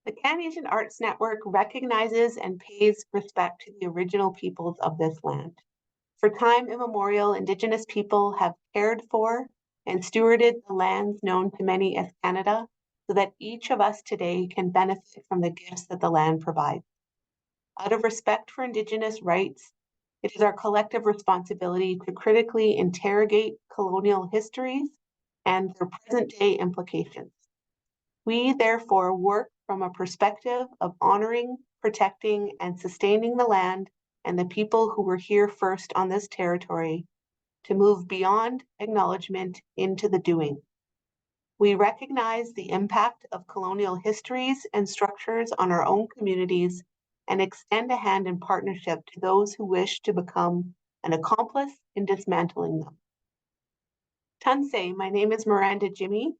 The Can-Asian Arts Network recognizes and pays respect to the original peoples of this land. For time immemorial, Indigenous people have cared for and stewarded the lands known to many as Canada, so that each of us today can benefit from the gifts that the land provides. Out of respect for Indigenous rights, it is our collective responsibility to critically interrogate colonial histories and their present-day implications. We therefore work from a perspective of honoring, protecting, and sustaining the land and the people who were here first on this territory to move beyond acknowledgement into the doing. We recognize the impact of colonial histories and structures on our own communities and extend a hand in partnership to those who wish to become an accomplice in dismantling them. Tansei, my name is Miranda Jimmy.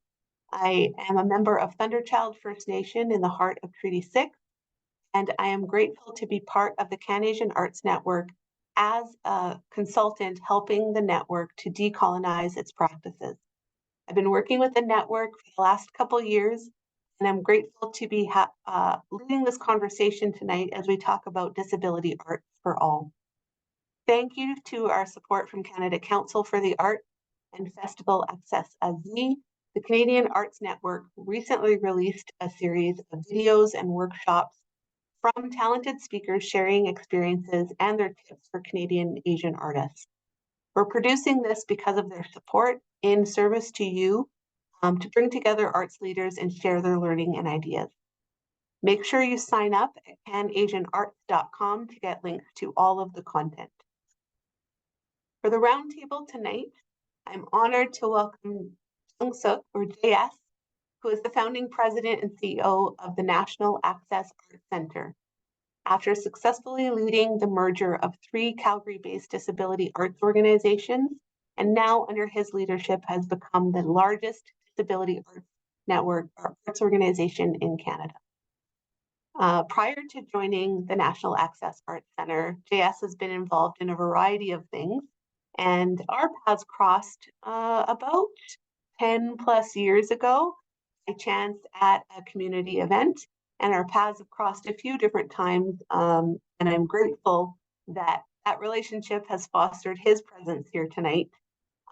I am a member of Thunderchild First Nation in the heart of Treaty 6, and I am grateful to be part of the Can-Asian Arts Network as a consultant helping the network to decolonize its practices. I've been working with the network for the last couple years, and I'm grateful to be leading this conversation tonight as we talk about disability arts for all. Thank you to our support from Canada Council for the Arts and Festival accessArts. The Canadian Arts Network recently released a series of videos and workshops from talented speakers sharing experiences and their tips for Canadian Asian artists. We're producing this because of their support in service to you to bring together arts leaders and share their learning and ideas. Make sure you sign up at canasianarts.com to get links to all of the content. For the roundtable tonight, I'm honored to welcome Jung Suk, or JS, who is the founding president and CEO of the National Access Arts Center. After successfully leading the merger of 3 Calgary-based disability arts organizations, and now under his leadership has become the largest disability arts network or arts organization in Canada. Prior to joining the National Access Arts Center, JS has been involved in a variety of things, and our paths crossed about 10 plus years ago by chance at a community event, and our paths have crossed a few different times, and I'm grateful that that relationship has fostered his presence here tonight.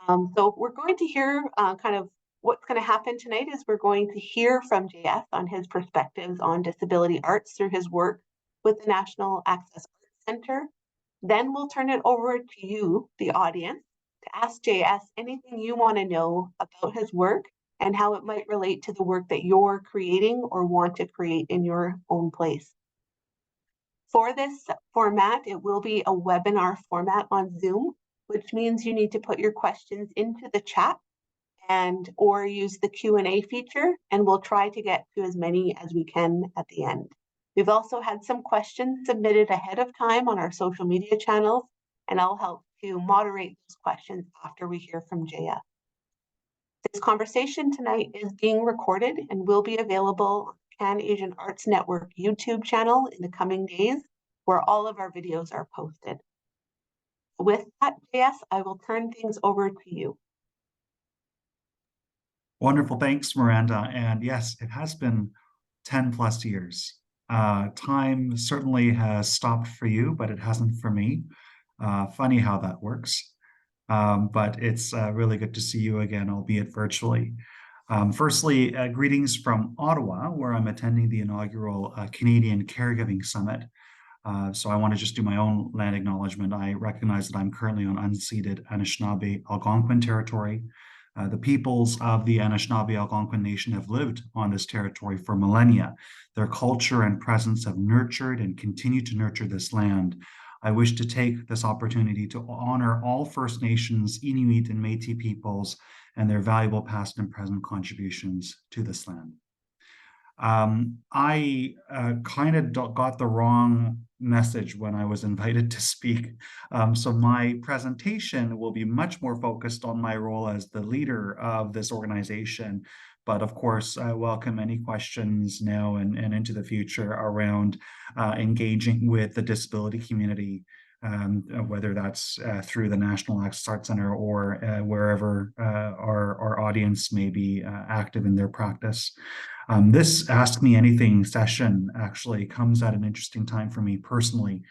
So we're going to hear kind of what's going to happen tonight is we're going to hear from JS on his perspectives on disability arts through his work with the National Access Arts Center. Then we'll turn it over to you, the audience, to ask JS anything you want to know about his work and how it might relate to the work that you're creating or want to create in your own place. For this format, it will be a webinar format on Zoom, which means you need to put your questions into the chat or use the Q&A feature, and we'll try to get to as many as we can at the end. We've also had some questions submitted ahead of time on our social media channels, and I'll help to moderate those questions after we hear from JS. This conversation tonight is being recorded and will be available on the Can-Asian Arts Network YouTube channel in the coming days, where all of our videos are posted. With that, JS, I will turn things over to you. Wonderful. Thanks, Miranda. And yes, it has been 10 plus years. Time certainly has stopped for you, but it hasn't for me. Funny how that works. But it's really good to see you again, albeit virtually. Firstly, greetings from Ottawa, where I'm attending the inaugural Canadian Caregiving Summit. So I want to just do my own land acknowledgement. I recognize that I'm currently on unceded Anishinaabe Algonquin territory. The peoples of the Anishinaabe Algonquin Nation have lived on this territory for millennia. Their culture and presence have nurtured and continue to nurture this land. I wish to take this opportunity to honor all First Nations, Inuit, and Métis peoples and their valuable past and present contributions to this land. I kind of got the wrong message when I was invited to speak. So my presentation will be much more focused on my role as the leader of this organization. But of course, I welcome any questions now and into the future around engaging with the disability community whether that's through the National Access Arts Center or wherever our audience may be active in their practice. This Ask Me Anything session actually comes at an interesting time for me personally.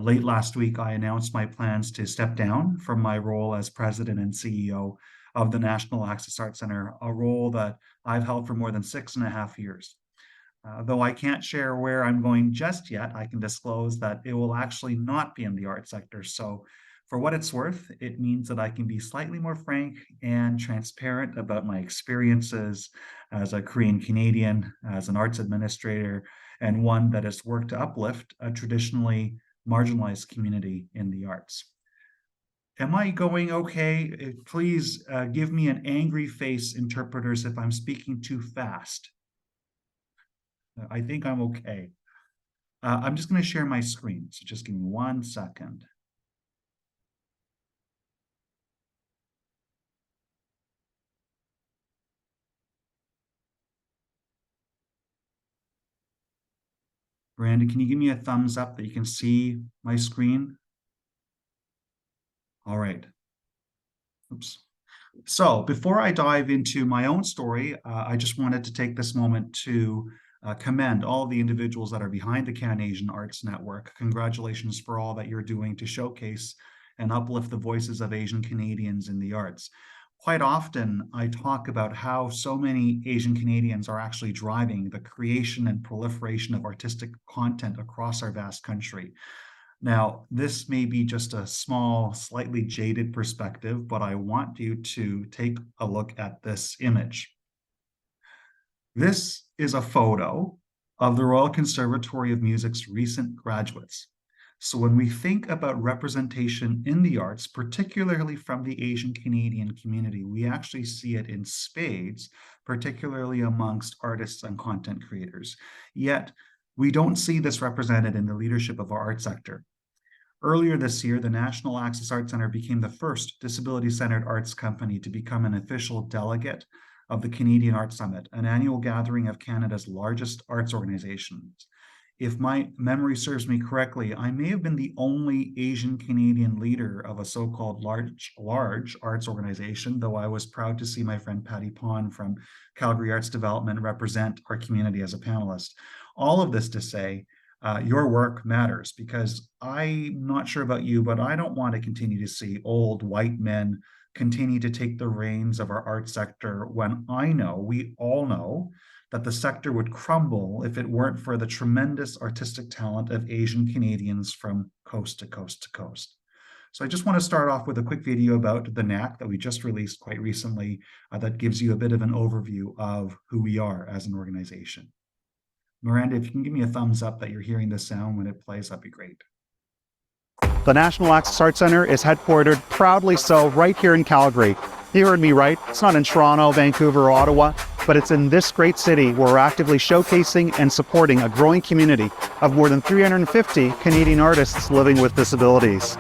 Late last week, I announced my plans to step down from my role as president and CEO of the National Access Arts Center, a role that I've held for more than 6.5 years. Though I can't share where I'm going just yet, I can disclose that it will actually not be in the art sector. So for what it's worth, it means that I can be slightly more frank and transparent about my experiences as a Korean Canadian, as an arts administrator, and one that has worked to uplift a traditionally marginalized community in the arts. Am I going okay? Please give me an angry face, interpreters, if I'm speaking too fast. I think I'm okay. I'm just going to share my screen, so just give me 1 second. Miranda, can you give me a thumbs up that you can see my screen? All right. Oops. So before I dive into my own story, I just wanted to take this moment to commend all the individuals that are behind the Can-Asian Arts Network. Congratulations for all that you're doing to showcase and uplift the voices of Asian Canadians in the arts. Quite often, I talk about how so many Asian Canadians are actually driving the creation and proliferation of artistic content across our vast country. Now, this may be just a small, slightly jaded perspective, but I want you to take a look at this image. This is a photo of the Royal Conservatory of Music's recent graduates. So when we think about representation in the arts, particularly from the Asian Canadian community, we actually see it in spades, particularly amongst artists and content creators. Yet, we don't see this represented in the leadership of our art sector. Earlier this year, the National Access Arts Center became the first disability-centered arts company to become an official delegate of the Canadian Arts Summit, an annual gathering of Canada's largest arts organizations. If my memory serves me correctly, I may have been the only Asian Canadian leader of a so-called large arts organization, though I was proud to see my friend Patty Pond from Calgary Arts Development represent our community as a panelist. All of this to say, your work matters, because I'm not sure about you, but I don't want to continue to see old white men continue to take the reins of our art sector when we all know, that the sector would crumble if it weren't for the tremendous artistic talent of Asian Canadians from coast to coast to coast. So I just want to start off with a quick video about the NaAC that we just released quite recently that gives you a bit of an overview of who we are as an organization. Miranda, if you can give me a thumbs up that you're hearing the sound when it plays, that'd be great. The National Access Arts Center is headquartered, proudly so, right here in Calgary. You heard me right, it's not in Toronto, Vancouver, or Ottawa, but it's in this great city where we're actively showcasing and supporting a growing community of more than 350 Canadian artists living with disabilities.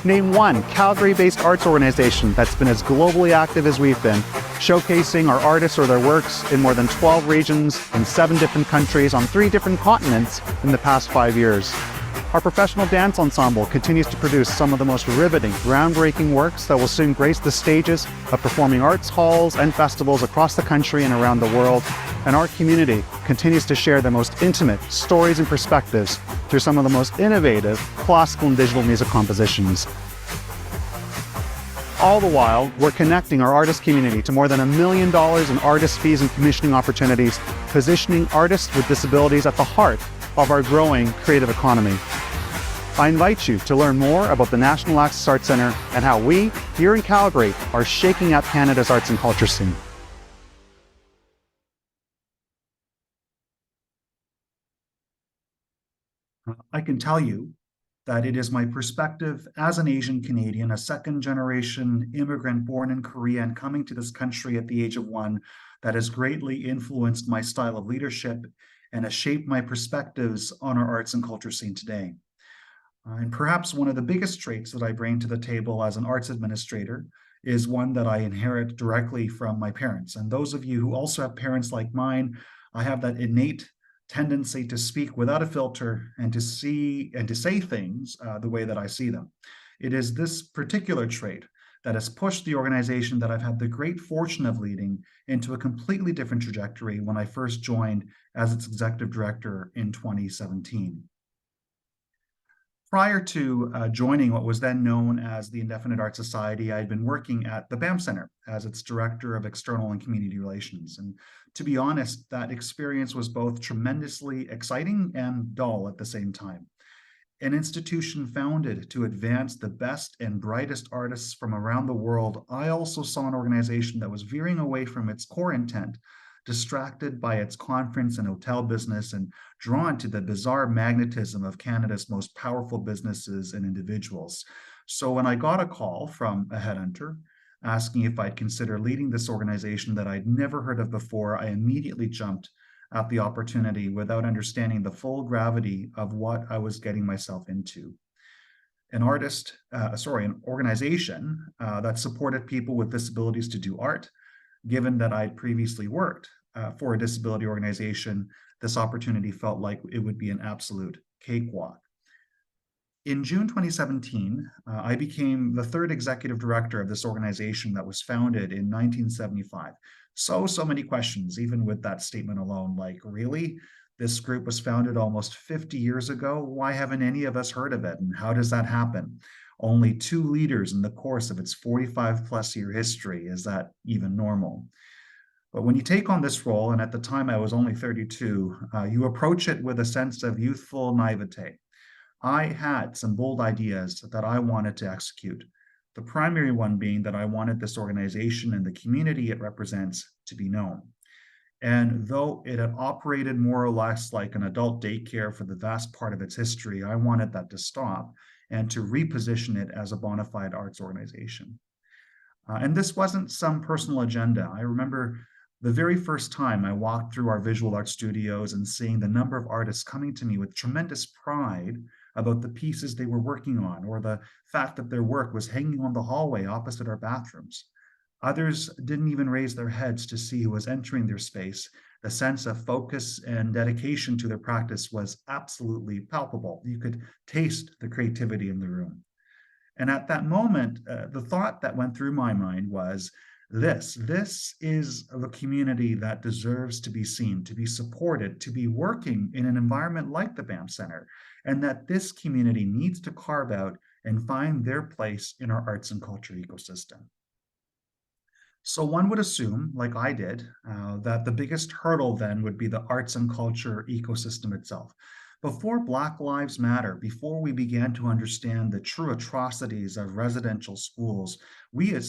Name one Calgary-based arts organization that's been as globally active as we've been, showcasing our artists or their works in more than 12 regions in 7 different countries on 3 different continents in the past 5 years. Our professional dance ensemble continues to produce some of the most riveting, groundbreaking works that will soon grace the stages of performing arts halls and festivals across the country and around the world. And our community continues to share the most intimate stories and perspectives through some of the most innovative classical and digital music compositions. All the while, we're connecting our artist community to more than $1 million in artist fees and commissioning opportunities, positioning artists with disabilities at the heart of our growing creative economy. I invite you to learn more about the National Access Arts Center and how we, here in Calgary, are shaking up Canada's arts and culture scene. I can tell you that it is my perspective as an Asian Canadian, a second-generation immigrant born in Korea and coming to this country at the age of 1, that has greatly influenced my style of leadership and has shaped my perspectives on our arts and culture scene today. And perhaps one of the biggest traits that I bring to the table as an arts administrator is one that I inherit directly from my parents. And those of you who also have parents like mine, I have that innate tendency to speak without a filter and to say things the way that I see them. It is this particular trait that has pushed the organization that I've had the great fortune of leading into a completely different trajectory when I first joined as its executive director in 2017. Prior to joining what was then known as the Indefinite Arts Society, I had been working at the Banff Centre as its Director of External and Community Relations. And to be honest, that experience was both tremendously exciting and dull at the same time. An institution founded to advance the best and brightest artists from around the world, I also saw an organization that was veering away from its core intent, distracted by its conference and hotel business and drawn to the bizarre magnetism of Canada's most powerful businesses and individuals. So when I got a call from a headhunter asking if I'd consider leading this organization that I'd never heard of before, I immediately jumped at the opportunity without understanding the full gravity of what I was getting myself into. An organization that supported people with disabilities to do art. Given that I'd previously worked for a disability organization, this opportunity felt like it would be an absolute cakewalk. In June 2017, I became the third executive director of this organization that was founded in 1975. So many questions, even with that statement alone, like, really? This group was founded almost 50 years ago. Why haven't any of us heard of it? And how does that happen? Only 2 leaders in the course of its 45+ year history. Is that even normal? But when you take on this role, and at the time I was only 32, you approach it with a sense of youthful naivete. I had some bold ideas that I wanted to execute. The primary one being that I wanted this organization and the community it represents to be known. And though it had operated more or less like an adult daycare for the vast part of its history, I wanted that to stop and to reposition it as a bona fide arts organization. And this wasn't some personal agenda. I remember the very first time I walked through our visual art studios and seeing the number of artists coming to me with tremendous pride about the pieces they were working on, or the fact that their work was hanging on the hallway opposite our bathrooms. Others didn't even raise their heads to see who was entering their space. The sense of focus and dedication to their practice was absolutely palpable. You could taste the creativity in the room. And at that moment, the thought that went through my mind was, this is the community that deserves to be seen, to be supported, to be working in an environment like the Banff Centre, and that this community needs to carve out and find their place in our arts and culture ecosystem. So one would assume, like I did, that the biggest hurdle then would be the arts and culture ecosystem itself. Before Black Lives Matter, before we began to understand the true atrocities of residential schools, we had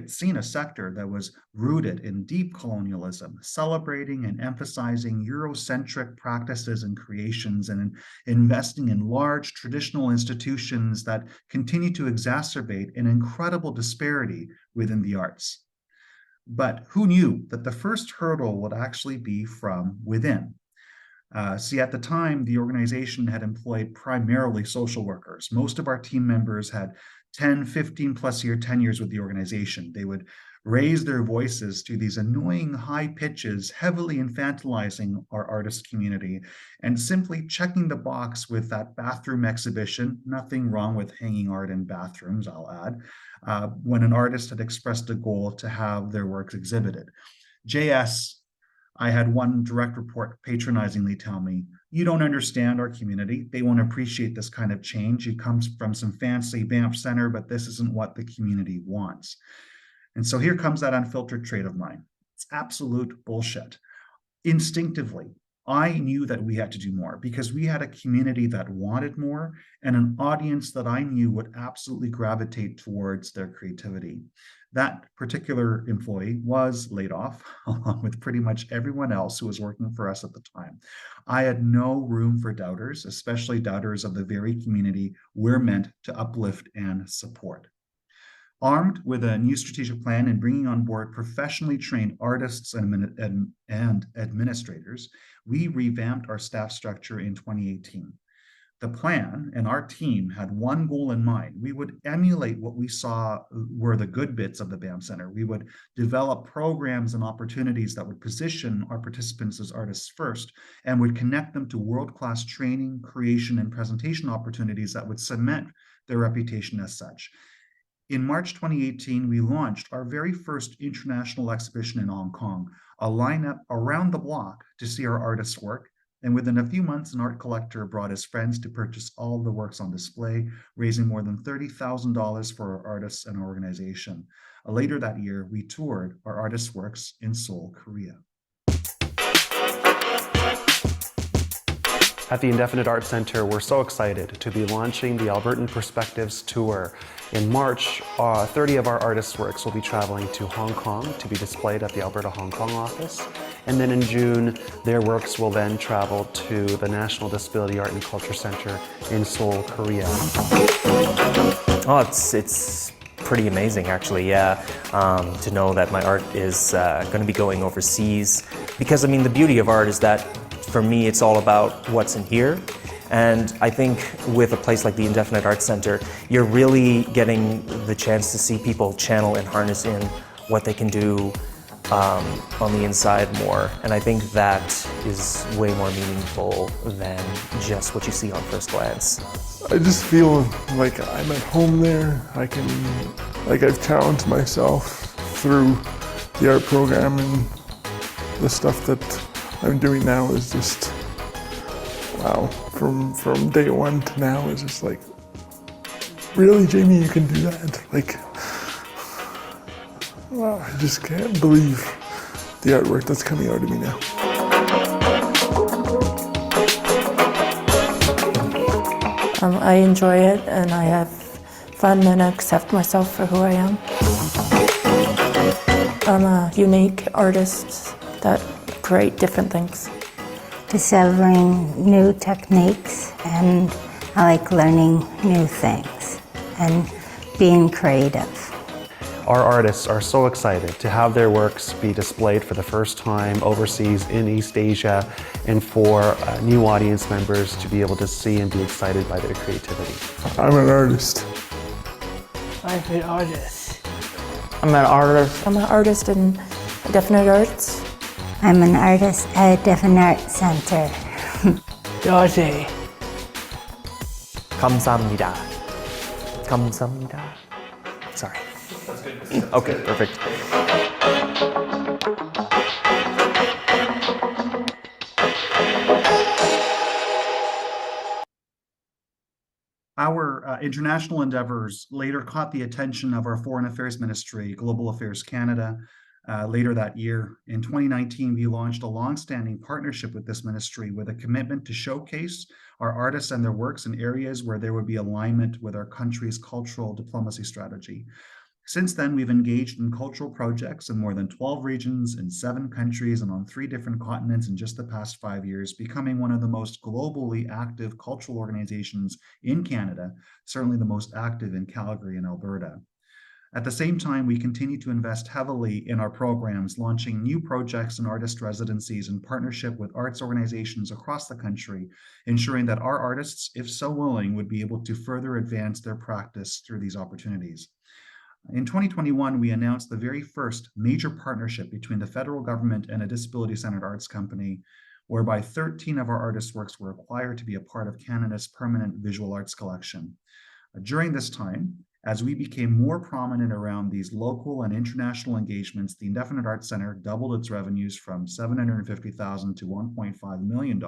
seen a sector that was rooted in deep colonialism, celebrating and emphasizing Eurocentric practices and creations, and investing in large traditional institutions that continue to exacerbate an incredible disparity within the arts. But who knew that the first hurdle would actually be from within? See, at the time, the organization had employed primarily social workers. Most of our team members had 10, 15+ year tenures with the organization. They would raise their voices to these annoying high pitches, heavily infantilizing our artist community, and simply checking the box with that bathroom exhibition. Nothing wrong with hanging art in bathrooms, I'll add, when an artist had expressed a goal to have their works exhibited. JS, I had one direct report patronizingly tell me, "You don't understand our community. They won't appreciate this kind of change. It comes from some fancy Banff Centre, but this isn't what the community wants." And so here comes that unfiltered trait of mine. It's absolute bullshit. Instinctively, I knew that we had to do more because we had a community that wanted more and an audience that I knew would absolutely gravitate towards their creativity. That particular employee was laid off, along with pretty much everyone else who was working for us at the time. I had no room for doubters, especially doubters of the very community we're meant to uplift and support. Armed with a new strategic plan and bringing on board professionally trained artists and administrators, we revamped our staff structure in 2018. The plan and our team had one goal in mind. We would emulate what we saw were the good bits of the BAM Center. We would develop programs and opportunities that would position our participants as artists first and would connect them to world-class training, creation, and presentation opportunities that would cement their reputation as such. In March 2018, we launched our very first international exhibition in Hong Kong, a lineup around the block to see our artists' work. And within a few months, an art collector brought his friends to purchase all the works on display, raising more than $30,000 for our artists and organization. Later that year, we toured our artists' works in Seoul, Korea. At the Indefinite Arts Centre, we're so excited to be launching the Albertan Perspectives Tour. In March, 30 of our artists' works will be traveling to Hong Kong to be displayed at the Alberta Hong Kong office. And then in June, their works will then travel to the National Disability Art and Culture Centre in Seoul, Korea. Oh, it's pretty amazing, actually, yeah, to know that my art is going to be going overseas. Because, I mean, the beauty of art is that, for me, it's all about what's in here. And I think with a place like the Indefinite Arts Centre, you're really getting the chance to see people channel and harness in what they can do on the inside more. And I think that is way more meaningful than just what you see on first glance. I just feel like I'm at home there. I've challenged myself through the art program, and the stuff that I'm doing now is just, wow. From day one to now is just like, really, Jamie, you can do that? Like, wow, I just can't believe the artwork that's coming out of me now. I enjoy it, and I have fun and accept myself for who I am. I'm a unique artist that create different things. Discovering new techniques, and I like learning new things and being creative. Our artists are so excited to have their works be displayed for the first time overseas in East Asia, and for new audience members to be able to see and be excited by their creativity. I'm an artist. I'm an artist. I'm an artist. I'm an artist in Definite Arts. I'm an artist at Definite Arts Centre. Dorothy. 감사합니다. 감사합니다. Sorry. That's good. Okay, perfect. Our international endeavors later caught the attention of our Foreign Affairs Ministry, Global Affairs Canada. Later that year, in 2019, we launched a long-standing partnership with this ministry with a commitment to showcase our artists and their works in areas where there would be alignment with our country's cultural diplomacy strategy. Since then, we've engaged in cultural projects in more than 12 regions, in 7 countries, and on 3 different continents in just the past 5 years, becoming one of the most globally active cultural organizations in Canada, certainly the most active in Calgary and Alberta. At the same time, we continue to invest heavily in our programs, launching new projects and artist residencies in partnership with arts organizations across the country, ensuring that our artists, if so willing, would be able to further advance their practice through these opportunities. In 2021, we announced the very first major partnership between the federal government and a disability-centered arts company, whereby 13 of our artists' works were acquired to be a part of Canada's permanent visual arts collection. During this time, as we became more prominent around these local and international engagements, the Indefinite Arts Centre doubled its revenues from $750,000 to $1.5 million,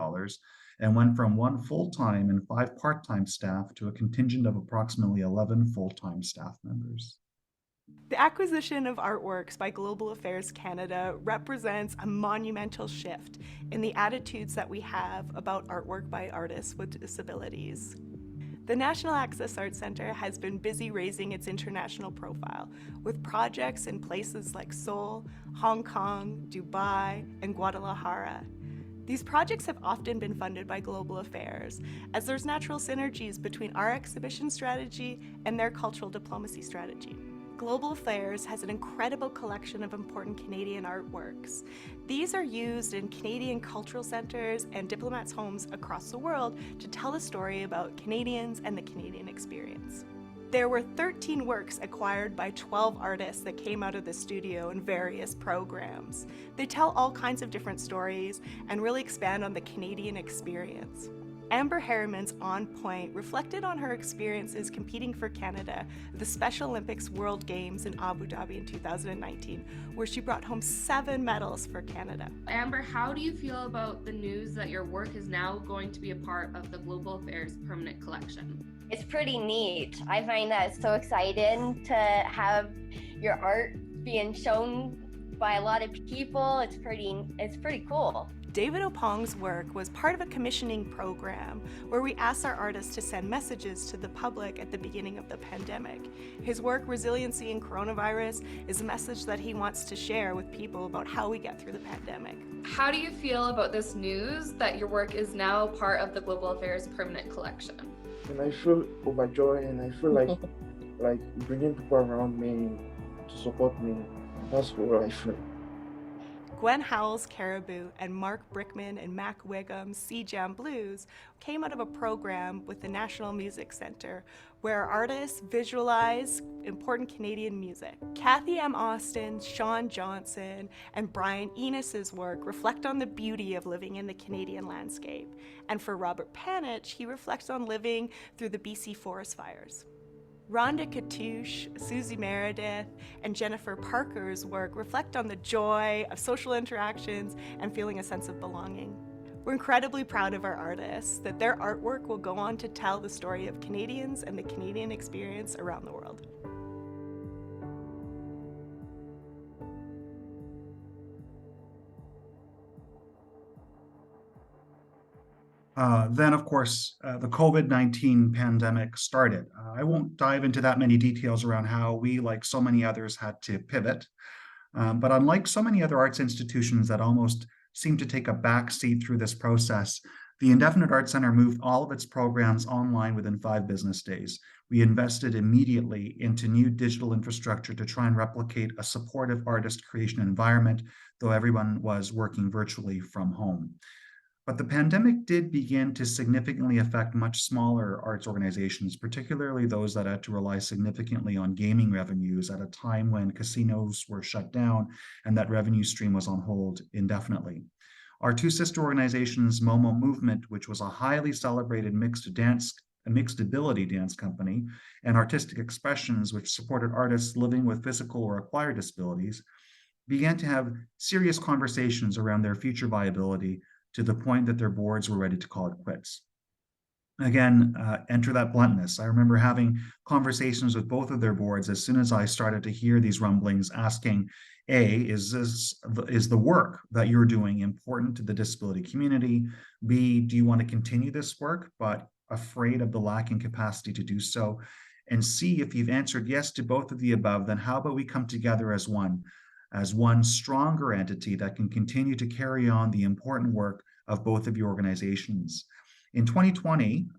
and went from 1 full-time and 5 part-time staff to a contingent of approximately 11 full-time staff members. The acquisition of artworks by Global Affairs Canada represents a monumental shift in the attitudes that we have about artwork by artists with disabilities. The National Access Arts Centre has been busy raising its international profile with projects in places like Seoul, Hong Kong, Dubai, and Guadalajara. These projects have often been funded by Global Affairs, as there's natural synergies between our exhibition strategy and their cultural diplomacy strategy. Global Affairs has an incredible collection of important Canadian artworks. These are used in Canadian cultural centres and diplomats' homes across the world to tell a story about Canadians and the Canadian experience. There were 13 works acquired by 12 artists that came out of the studio in various programs. They tell all kinds of different stories and really expand on the Canadian experience. Amber Harriman's On Point reflected on her experiences competing for Canada at the Special Olympics World Games in Abu Dhabi in 2019, where she brought home 7 medals for Canada. Amber, how do you feel about the news that your work is now going to be a part of the Global Affairs Permanent Collection? It's pretty neat. I find that so exciting to have your art being shown by a lot of people. It's pretty cool. David Opong's work was part of a commissioning program where we asked our artists to send messages to the public at the beginning of the pandemic. His work, Resiliency in Coronavirus, is a message that he wants to share with people about how we get through the pandemic. How do you feel about this news that your work is now part of the Global Affairs Permanent Collection? And I feel overjoyed, and I feel like bringing people around me to support me. That's what I feel. Gwen Howell's Caribou and Mark Brickman and Mac Wiggum's Sea Jam Blues came out of a program with the National Music Centre where artists visualize important Canadian music. Kathy M. Austin, Sean Johnson, and Brian Enos's work reflect on the beauty of living in the Canadian landscape. And for Robert Panich, he reflects on living through the BC forest fires. Rhonda Katouche, Susie Meredith, and Jennifer Parker's work reflect on the joy of social interactions and feeling a sense of belonging. We're incredibly proud of our artists, that their artwork will go on to tell the story of Canadians and the Canadian experience around the world. Then, of course, the COVID-19 pandemic started. I won't dive into that many details around how we, like so many others, had to pivot. But unlike so many other arts institutions that almost seem to take a back seat through this process, the Indefinite Arts Centre moved all of its programs online within 5 business days. We invested immediately into new digital infrastructure to try and replicate a supportive artist creation environment, though everyone was working virtually from home. But the pandemic did begin to significantly affect much smaller arts organizations, particularly those that had to rely significantly on gaming revenues at a time when casinos were shut down and that revenue stream was on hold indefinitely. Our 2 sister organizations, Momo Movement, which was a highly celebrated mixed ability dance company, and Artistic Expressions, which supported artists living with physical or acquired disabilities, began to have serious conversations around their future viability, to the point that their boards were ready to call it quits. Again, enter that bluntness. I remember having conversations with both of their boards as soon as I started to hear these rumblings, asking, A, is the work that you're doing important to the disability community? B, do you want to continue this work, but afraid of the lacking capacity to do so? And C, if you've answered yes to both of the above, then how about we come together as one stronger entity that can continue to carry on the important work of both of your organizations. In 2020,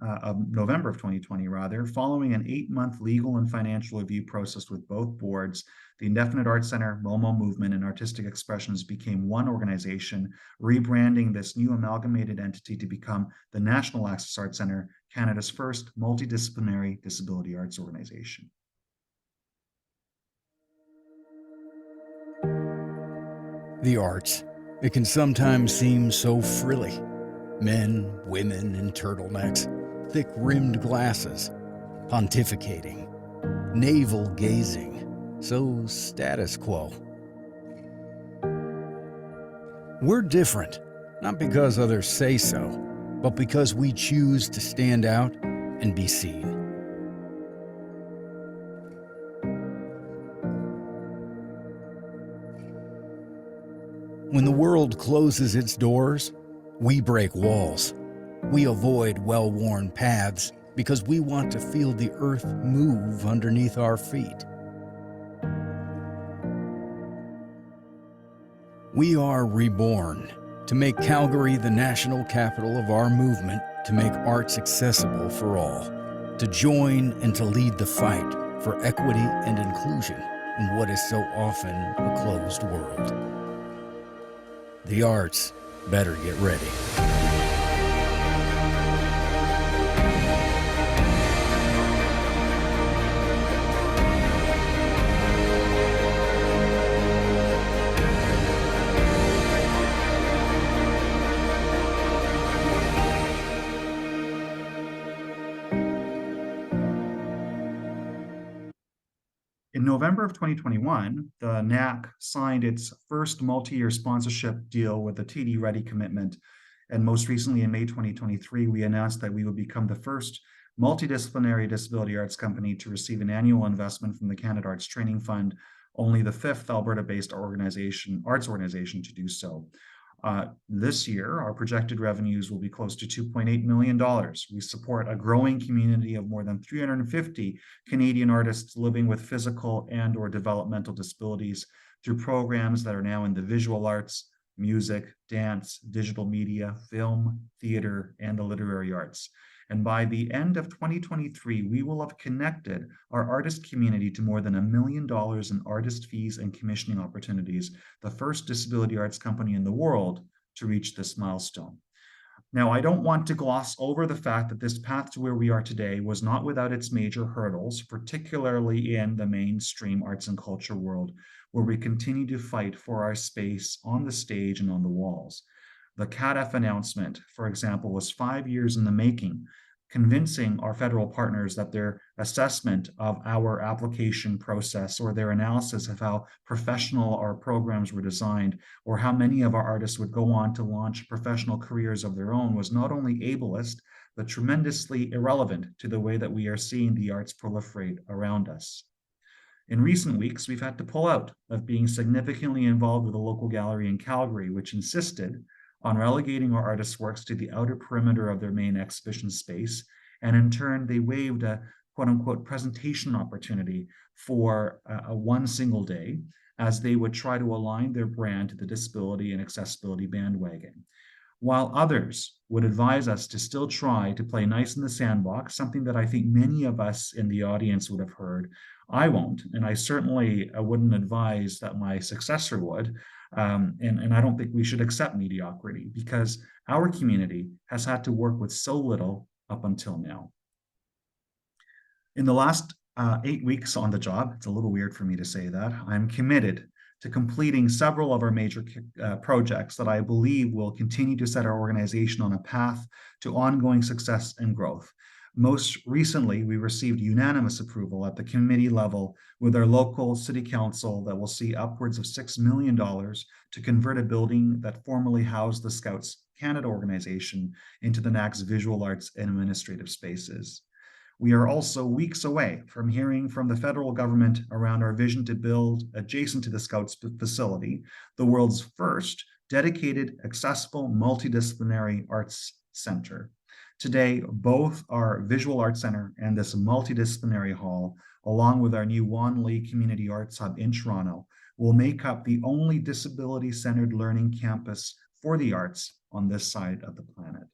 November of 2020 rather, following an 8-month legal and financial review process with both boards, the Indefinite Arts Centre, Momo Movement, and Artistic Expressions became one organization, rebranding this new amalgamated entity to become the National accessArts Centre, Canada's first multidisciplinary disability arts organization. The arts. It can sometimes seem so frilly. Men, women in turtlenecks, thick-rimmed glasses, pontificating, navel-gazing, so status quo. We're different, not because others say so, but because we choose to stand out and be seen. When the world closes its doors, we break walls. We avoid well-worn paths because we want to feel the earth move underneath our feet. We are reborn to make Calgary the national capital of our movement to make arts accessible for all, to join and to lead the fight for equity and inclusion in what is so often a closed world. The arts better get ready. In November of 2021, the NaAC signed its first multi-year sponsorship deal with the TD Ready commitment. And most recently in May 2023, we announced that we would become the first multidisciplinary disability arts company to receive an annual investment from the Canada Arts Training Fund, only the fifth Alberta-based arts organization to do so. This year, our projected revenues will be close to $2.8 million. We support a growing community of more than 350 Canadian artists living with physical and/or developmental disabilities through programs that are now in the visual arts, music, dance, digital media, film, theater, and the literary arts. And by the end of 2023, we will have connected our artist community to more than $1 million in artist fees and commissioning opportunities, the first disability arts company in the world to reach this milestone. Now, I don't want to gloss over the fact that this path to where we are today was not without its major hurdles, particularly in the mainstream arts and culture world, where we continue to fight for our space on the stage and on the walls. The CADF announcement, for example, was 5 years in the making, convincing our federal partners that their assessment of our application process or their analysis of how professional our programs were designed or how many of our artists would go on to launch professional careers of their own was not only ableist, but tremendously irrelevant to the way that we are seeing the arts proliferate around us. In recent weeks, we've had to pull out of being significantly involved with a local gallery in Calgary, which insisted on relegating our artists' works to the outer perimeter of their main exhibition space. And in turn, they waived a quote unquote presentation opportunity for one single day as they would try to align their brand to the disability and accessibility bandwagon. While others would advise us to still try to play nice in the sandbox, something that I think many of us in the audience would have heard, I won't, and I certainly wouldn't advise that my successor would. And I don't think we should accept mediocrity because our community has had to work with so little up until now. In the last 8 weeks on the job, it's a little weird for me to say that, I'm committed to completing several of our major projects that I believe will continue to set our organization on a path to ongoing success and growth. Most recently, we received unanimous approval at the committee level with our local city council that will see upwards of $6 million to convert a building that formerly housed the Scouts Canada organization into the NaAC's visual arts and administrative spaces. We are also weeks away from hearing from the federal government around our vision to build, adjacent to the Scouts facility, the world's first dedicated, accessible, multidisciplinary arts center. Today, both our Visual Arts Center and this multidisciplinary hall, along with our new Wan Lee Community Arts Hub in Toronto, will make up the only disability-centered learning campus for the arts on this side of the planet.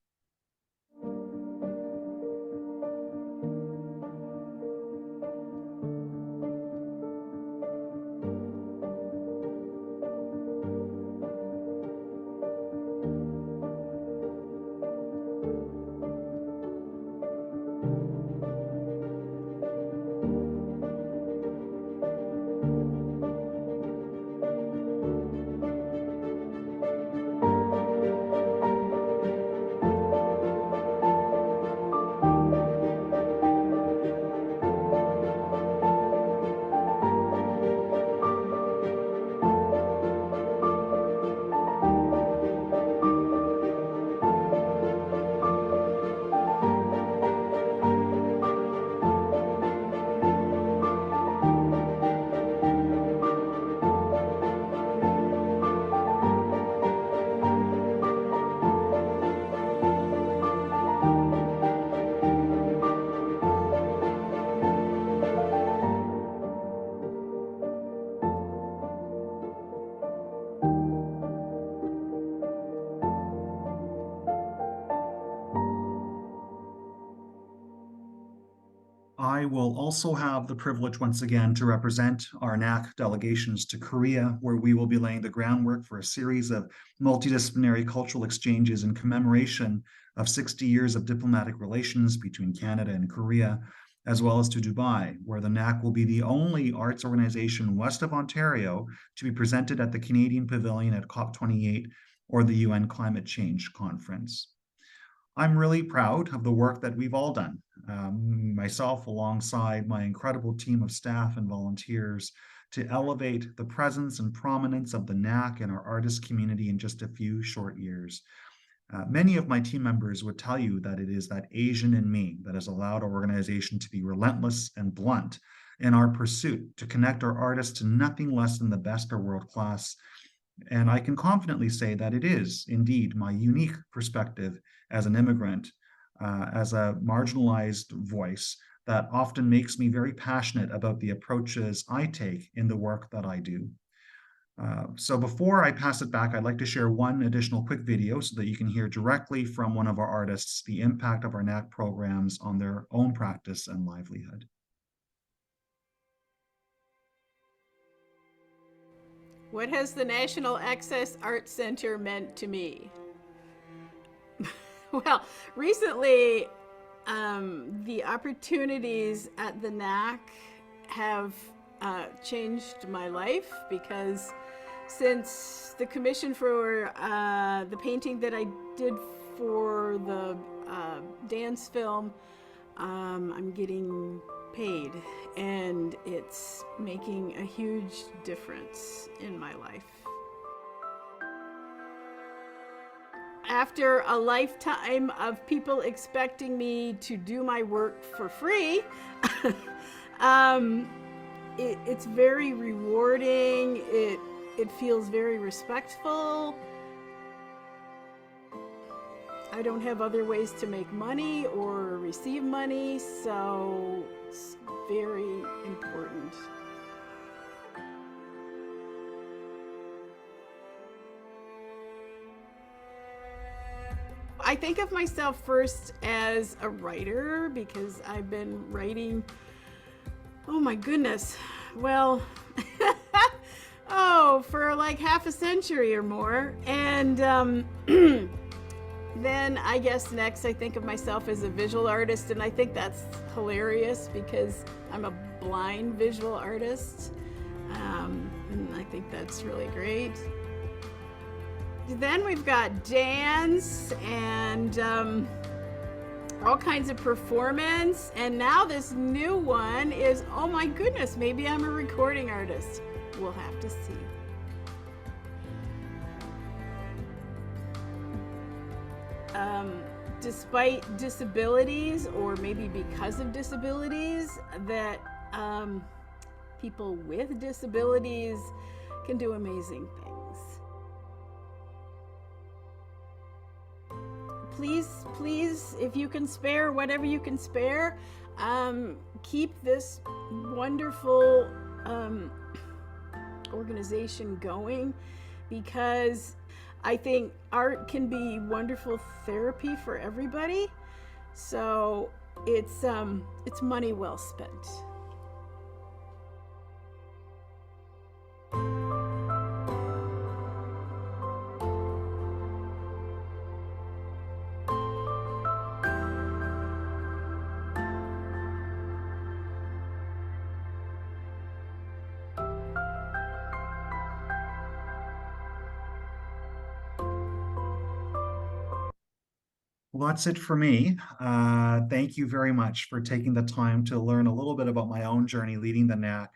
I will also have the privilege once again to represent our NaAC delegations to Korea, where we will be laying the groundwork for a series of multidisciplinary cultural exchanges in commemoration of 60 years of diplomatic relations between Canada and Korea, as well as to Dubai, where the NaAC will be the only arts organization west of Ontario to be presented at the Canadian Pavilion at COP28 or the UN Climate Change Conference. I'm really proud of the work that we've all done, myself alongside my incredible team of staff and volunteers, to elevate the presence and prominence of the NaAC in our artist community in just a few short years. Many of my team members would tell you that it is that Asian in me that has allowed our organization to be relentless and blunt in our pursuit to connect our artists to nothing less than the best or world class. And I can confidently say that it is indeed my unique perspective as an immigrant, as a marginalized voice, that often makes me very passionate about the approaches I take in the work that I do. So before I pass it back, I'd like to share one additional quick video so that you can hear directly from one of our artists the impact of our NaAC programs on their own practice and livelihood. What has the National Access Arts Center meant to me? Well, recently, the opportunities at the NaAC have changed my life, because since the commission for the painting that I did for the dance film, I'm getting paid, and it's making a huge difference in my life. After a lifetime of people expecting me to do my work for free, it's very rewarding. It feels very respectful. I don't have other ways to make money or receive money, so it's very important. I think of myself first as a writer, because I've been writing, oh my goodness, well, for like half a century or more. And then I guess next I think of myself as a visual artist, and I think that's hilarious because I'm a blind visual artist, and I think that's really great. Then we've got dance and all kinds of performance, and now this new one is, oh my goodness, maybe I'm a recording artist. We'll have to see. Despite disabilities, or maybe because of disabilities, that people with disabilities can do amazing things. Please, if you can spare whatever you can spare, keep this wonderful organization going, because I think art can be wonderful therapy for everybody. So it's money well spent. Well, that's it for me. Thank you very much for taking the time to learn a little bit about my own journey leading the NaAC,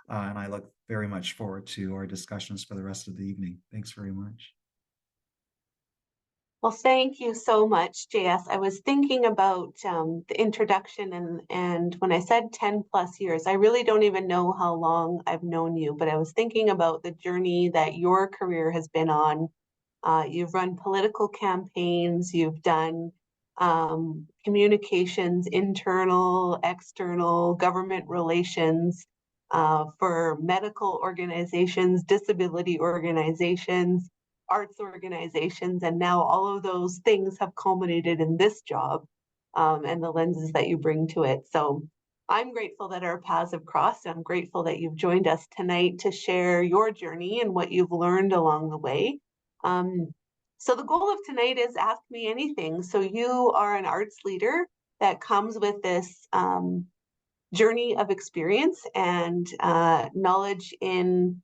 and I look very much forward to our discussions for the rest of the evening. Thanks very much. Well, thank you so much, JS. I was thinking about the introduction, and when I said 10 plus years, I really don't even know how long I've known you, but I was thinking about the journey that your career has been on. You've run political campaigns, you've done communications, internal, external, government relations for medical organizations, disability organizations, arts organizations, and now all of those things have culminated in this job and the lenses that you bring to it. So I'm grateful that our paths have crossed. I'm grateful that you've joined us tonight to share your journey and what you've learned along the way. So the goal of tonight is Ask Me Anything. So you are an arts leader that comes with this journey of experience and knowledge in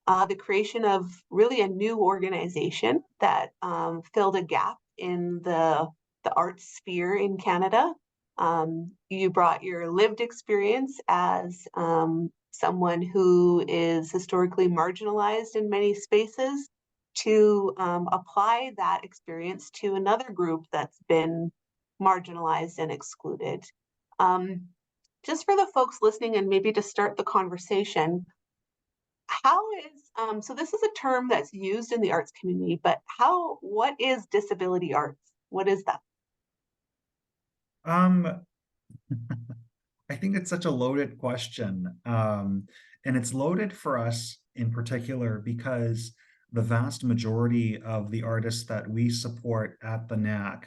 the creation of really a new organization that filled a gap in the arts sphere in Canada. You brought your lived experience as someone who is historically marginalized in many spaces to apply that experience to another group that's been marginalized and excluded. Just for the folks listening and maybe to start the conversation, how is, so this is a term that's used in the arts community, but what is disability arts? What is that? I think it's such a loaded question. And it's loaded for us in particular because the vast majority of the artists that we support at the NaAC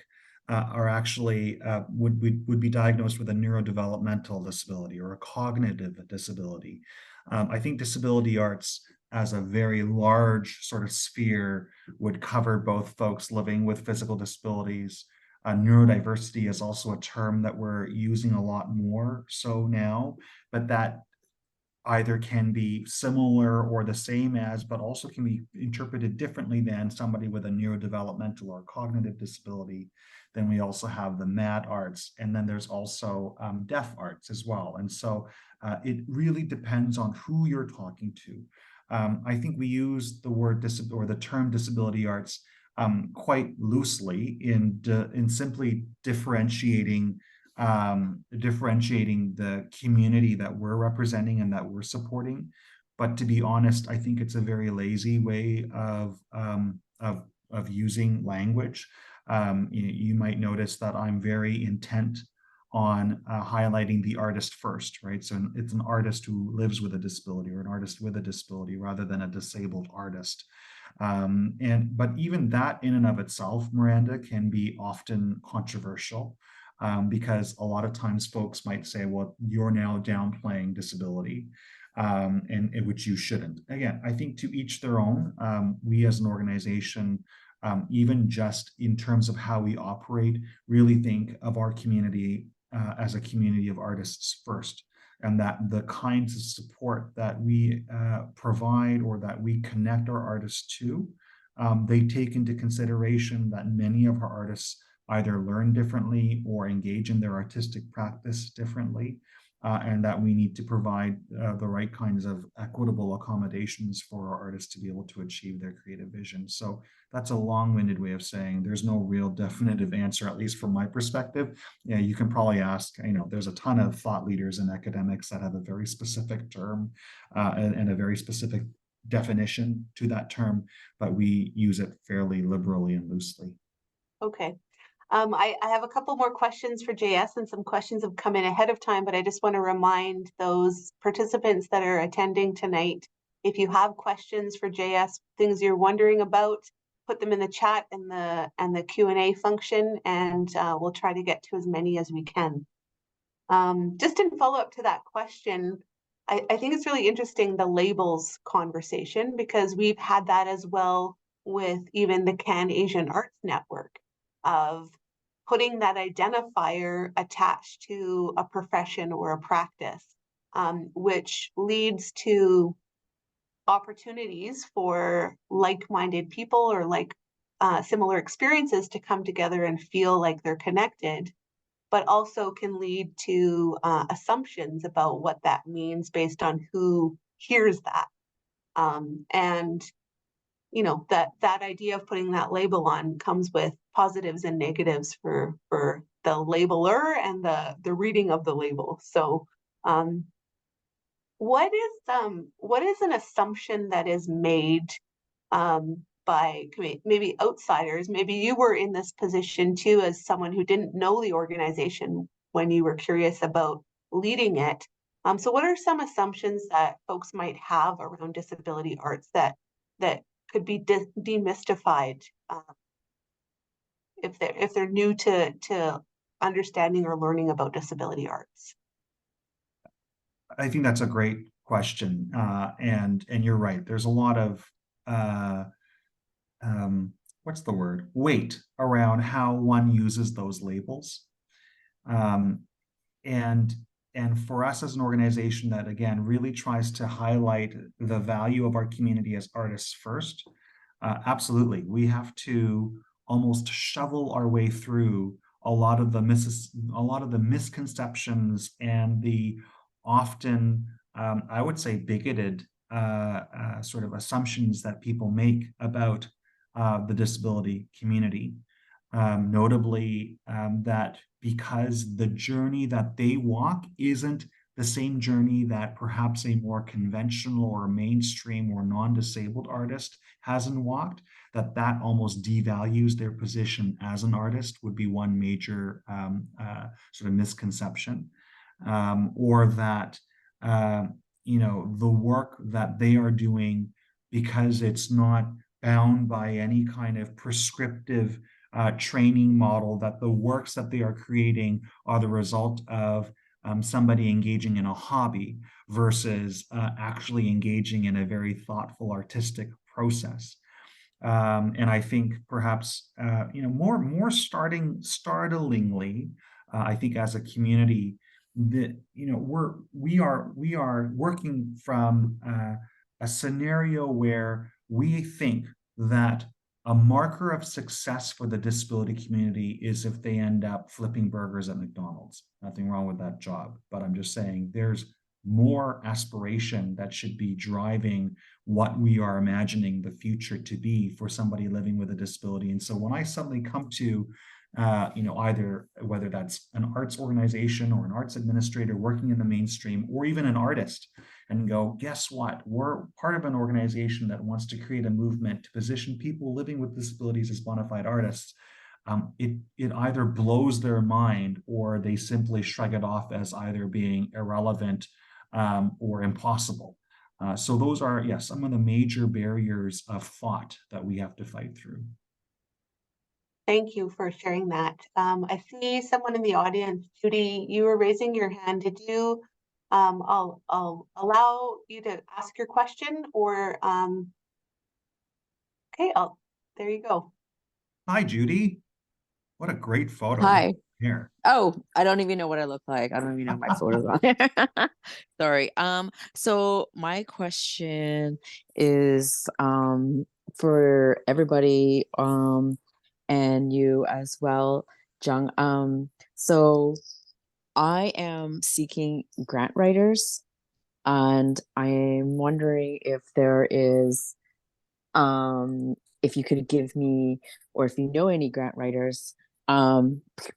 are actually would be diagnosed with a neurodevelopmental disability or a cognitive disability. I think disability arts as a very large sort of sphere would cover both folks living with physical disabilities. Neurodiversity is also a term that we're using a lot more so now, but that either can be similar or the same as, but also can be interpreted differently than somebody with a neurodevelopmental or cognitive disability. Then we also have the mad arts, and then there's also deaf arts as well. And so it really depends on who you're talking to. I think we use the word or the term disability arts quite loosely in simply differentiating the community that we're representing and that we're supporting. But to be honest, I think it's a very lazy way of using language. You might notice that I'm very intent on highlighting the artist first, right? So it's an artist who lives with a disability or an artist with a disability rather than a disabled artist. But even that in and of itself, Miranda, can be often controversial because a lot of times folks might say, well, you're now downplaying disability, and which you shouldn't. Again, I think to each their own. We as an organization, even just in terms of how we operate, really think of our community as a community of artists first, and that the kinds of support that we provide or that we connect our artists to, they take into consideration that many of our artists either learn differently or engage in their artistic practice differently, and that we need to provide the right kinds of equitable accommodations for our artists to be able to achieve their creative vision. So that's a long-winded way of saying there's no real definitive answer, at least from my perspective. Yeah, you can probably ask, there's a ton of thought leaders and academics that have a very specific term and a very specific definition to that term, but we use it fairly liberally and loosely. Okay. I have a couple more questions for JS, and some questions have come in ahead of time, but I just want to remind those participants that are attending tonight, if you have questions for JS, things you're wondering about, put them in the chat and the Q&A function, and we'll try to get to as many as we can. Just in follow-up to that question, I think it's really interesting, the labels conversation, because we've had that as well with even the Can Asian Arts Network, of putting that identifier attached to a profession or a practice, which leads to opportunities for like-minded people or similar experiences to come together and feel like they're connected, but also can lead to assumptions about what that means based on who hears that. And that idea of putting that label on comes with positives and negatives for the labeler and the reading of the label. So what is an assumption that is made by maybe outsiders? Maybe you were in this position too as someone who didn't know the organization when you were curious about leading it. So what are some assumptions that folks might have around disability arts that could be demystified if they're new to understanding or learning about disability arts? I think that's a great question, and you're right. There's a lot of what's the word? Weight around how one uses those labels, and for us as an organization that again really tries to highlight the value of our community as artists first. Absolutely, we have to almost shovel our way through a lot of the misconceptions and the often, I would say, bigoted sort of assumptions that people make about the disability community. Notably, that because the journey that they walk isn't the same journey that perhaps a more conventional or mainstream or non-disabled artist hasn't walked, that almost devalues their position as an artist would be one major sort of misconception. Or that, the work that they are doing, because it's not bound by any kind of prescriptive training model, that the works that they are creating are the result of somebody engaging in a hobby versus actually engaging in a very thoughtful artistic process. And I think perhaps more startlingly, I think as a community that we are working from a scenario where we think that a marker of success for the disability community is if they end up flipping burgers at McDonald's. Nothing wrong with that job, but I'm just saying there's more aspiration that should be driving what we are imagining the future to be for somebody living with a disability. And so when I suddenly come to either whether that's an arts organization or an arts administrator working in the mainstream, or even an artist, and go, guess what? We're part of an organization that wants to create a movement to position people living with disabilities as bona fide artists. It either blows their mind or they simply shrug it off as either being irrelevant or impossible. So those are, yes, some of the major barriers of thought that we have to fight through. Thank you for sharing that. I see someone in the audience. Judy, you were raising your hand. Did you, I'll allow you to ask your question, or, okay, there you go. Hi, Judy. What a great photo. Hi. Here. Oh, I don't even know what I look like. I don't even know my photos on there. Sorry. So my question is for everybody, and you as well, Jung. So I am seeking grant writers, and I'm wondering if there is, if you could give me, or if you know any grant writers,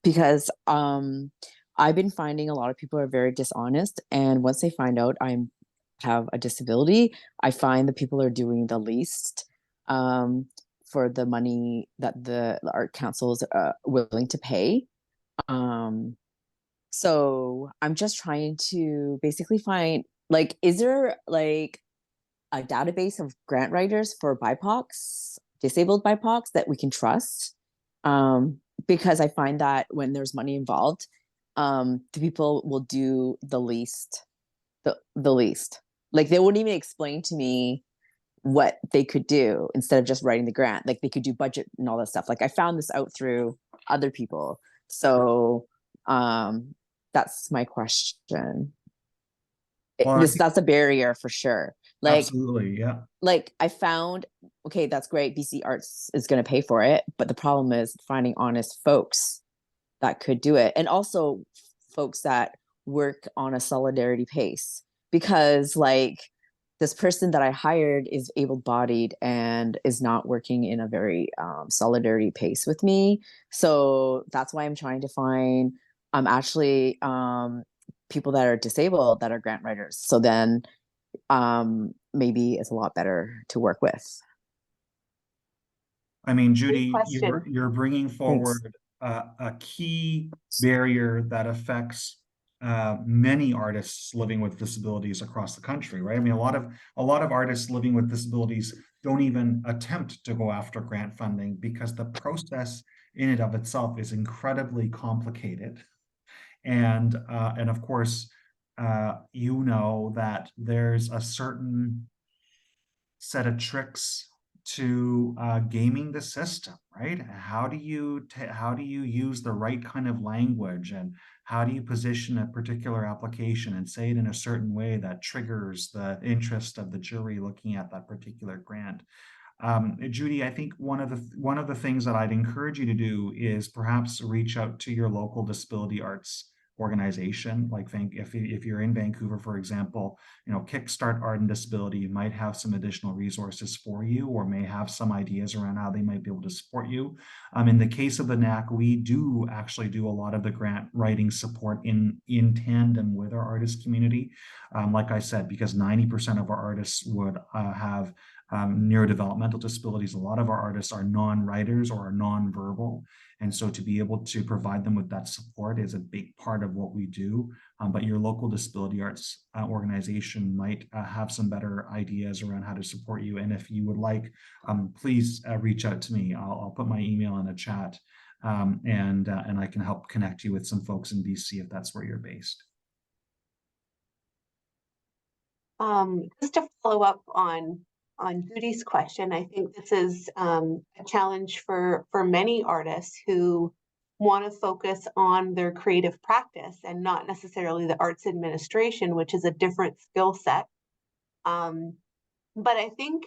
because I've been finding a lot of people are very dishonest, and once they find out I have a disability, I find the people are doing the least for the money that the art council is willing to pay. So I'm just trying to basically find, like, is there like a database of grant writers for BIPOCs, disabled BIPOCs, that we can trust? Because I find that when there's money involved, the people will do the least, the least. Like, they wouldn't even explain to me what they could do instead of just writing the grant. Like, they could do budget and all that stuff. Like, I found this out through other people. So that's my question. Well, That's a barrier for sure. Like, absolutely, yeah. Like, I found, okay, that's great, BC Arts is going to pay for it, but the problem is finding honest folks that could do it, and also folks that work on a solidarity pace, because like this person that I hired is able-bodied and is not working in a very solidarity pace with me. So that's why I'm trying to find actually people that are disabled that are grant writers. So then maybe it's a lot better to work with. I mean, Judy, you're bringing forward a key barrier that affects many artists living with disabilities across the country, right? I mean, a lot of artists living with disabilities don't even attempt to go after grant funding because the process in and of itself is incredibly complicated, and of course, you know that there's a certain set of tricks to gaming the system, right? How do you use the right kind of language, and how do you position a particular application and say it in a certain way that triggers the interest of the jury looking at that particular grant? Judy, I think one of the things that I'd encourage you to do is perhaps reach out to your local disability arts organization. Like if you're in Vancouver, for example, Kickstart Art and Disability might have some additional resources for you, or may have some ideas around how they might be able to support you. In the case of the NaAC, we do actually do a lot of the grant writing support in tandem with our artist community. Like I said, because 90% of our artists would have neurodevelopmental disabilities. A lot of our artists are non-writers or are non-verbal. And so to be able to provide them with that support is a big part of what we do. But your local disability arts organization might have some better ideas around how to support you. And if you would like, please reach out to me. I'll put my email in a chat, and I can help connect you with some folks in BC if that's where you're based. Just to follow up on Judy's question, I think this is a challenge for many artists who want to focus on their creative practice and not necessarily the arts administration, which is a different skill set. But I think,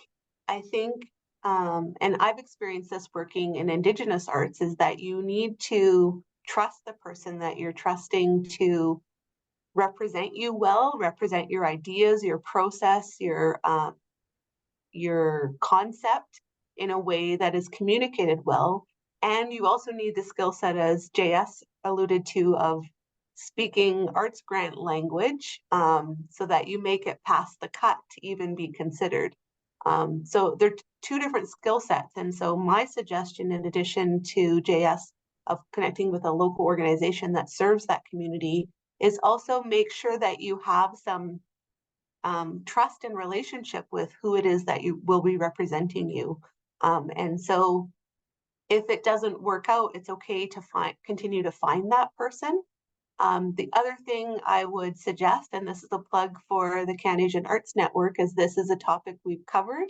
and I've experienced this working in Indigenous arts, is that you need to trust the person that you're trusting to represent you well, represent your ideas, your process, your concept in a way that is communicated well. And you also need the skill set, as JS alluded to, of speaking arts grant language, so that you make it past the cut to even be considered. So they're two different skill sets. And so my suggestion, in addition to JS, of connecting with a local organization that serves that community, is also make sure that you have some trust and relationship with who it is that you will be representing you. And so if it doesn't work out, it's okay to continue to find that person. The other thing I would suggest, and this is a plug for the Canadian Arts Network, is this is a topic we've covered.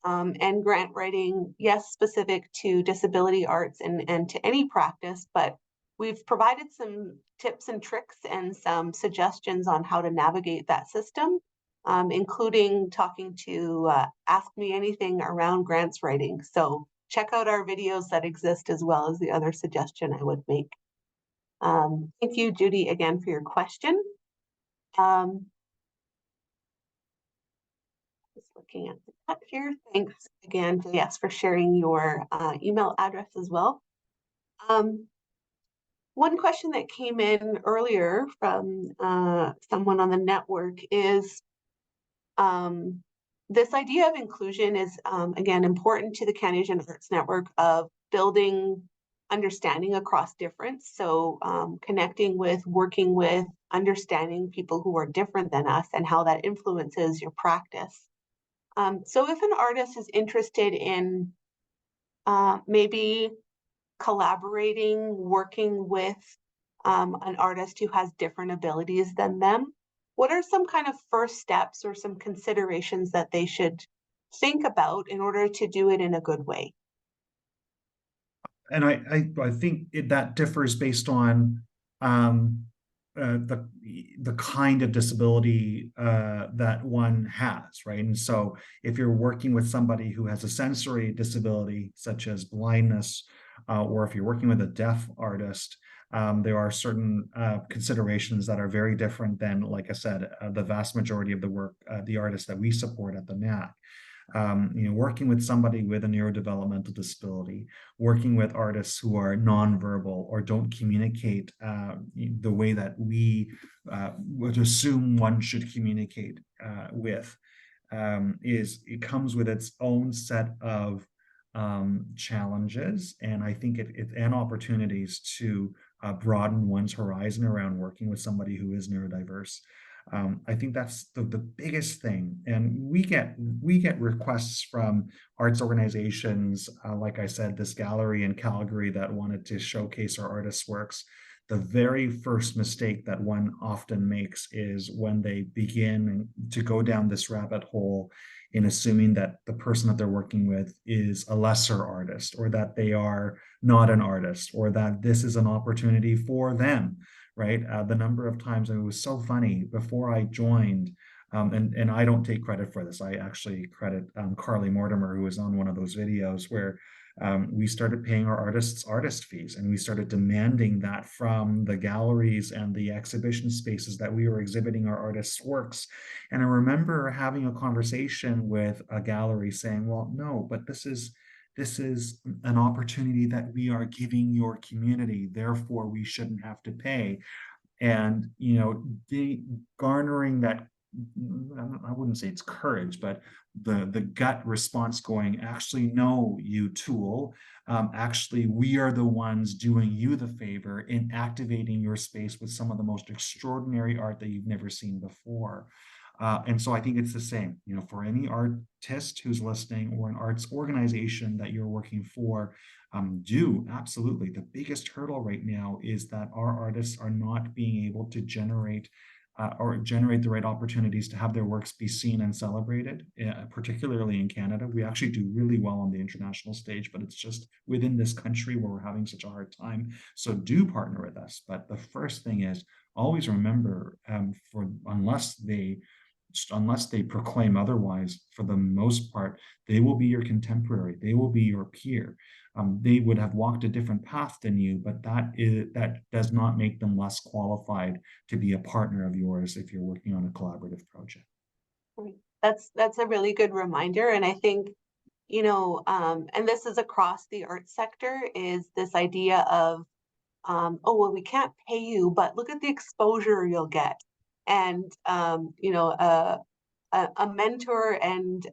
And grant writing, yes, specific to disability arts and to any practice, but we've provided some tips and tricks and some suggestions on how to navigate that system, including talking to Ask Me Anything around grants writing. So check out our videos that exist, as well as the other suggestion I would make. Thank you, Judy, again for your question. Just looking at the chat here. Thanks again, JS, for sharing your email address as well. One question that came in earlier from someone on the network is, this idea of inclusion is, again, important to the Canadian Arts Network, of building understanding across difference. So connecting with, working with, understanding people who are different than us and how that influences your practice. So if an artist is interested in maybe collaborating, working with an artist who has different abilities than them, what are some kind of first steps or some considerations that they should think about in order to do it in a good way? And I think that differs based on the kind of disability that one has, right? And so if you're working with somebody who has a sensory disability, such as blindness, or if you're working with a deaf artist, there are certain considerations that are very different than, like I said, the vast majority of the work, the artists that we support at the NaAC. Working with somebody with a neurodevelopmental disability, working with artists who are nonverbal or don't communicate the way that we would assume one should communicate with, it comes with its own set of challenges, and I think and opportunities to broaden one's horizon around working with somebody who is neurodiverse. I think that's the biggest thing, and we get requests from arts organizations, like I said, this gallery in Calgary that wanted to showcase our artists' works, the very first mistake that one often makes is when they begin to go down this rabbit hole in assuming that the person that they're working with is a lesser artist, or that they are not an artist, or that this is an opportunity for them, right? The number of times, and it was so funny, before I joined, and I don't take credit for this, I actually credit Carly Mortimer, who was on one of those videos where we started paying our artists artist fees, and we started demanding that from the galleries and the exhibition spaces that we were exhibiting our artists' works. And I remember having a conversation with a gallery saying, well, no, but this is an opportunity that we are giving your community, therefore we shouldn't have to pay. And, you know, garnering that, I wouldn't say it's courage, but the gut response going, actually, no, you tool, actually, we are the ones doing you the favor in activating your space with some of the most extraordinary art that you've never seen before. And so I think it's the same, you know, for any artist who's listening, or an arts organization that you're working for, do absolutely. The biggest hurdle right now is that our artists are not being able to generate the right opportunities to have their works be seen and celebrated, particularly in Canada. We actually do really well on the international stage, but it's just within this country where we're having such a hard time. So do partner with us. But the first thing is always remember, unless they proclaim otherwise, for the most part, they will be your contemporary, they will be your peer. They would have walked a different path than you, but that does not make them less qualified to be a partner of yours if you're working on a collaborative project. That's a really good reminder. And I think, you know, and this is across the arts sector, is this idea of, oh, well, we can't pay you, but look at the exposure you'll get. And, you know, a mentor and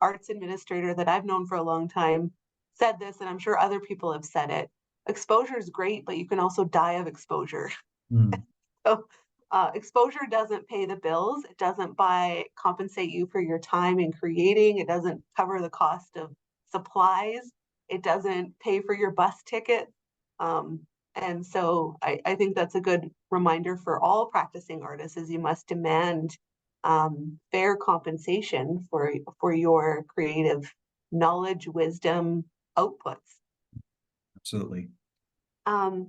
arts administrator that I've known for a long time said this, and I'm sure other people have said it. Exposure is great, but you can also die of exposure. So exposure doesn't pay the bills. It doesn't compensate you for your time in creating. It doesn't cover the cost of supplies. It doesn't pay for your bus ticket. And so I think that's a good reminder for all practicing artists, is you must demand fair compensation for your creative knowledge, wisdom, outputs. Absolutely. So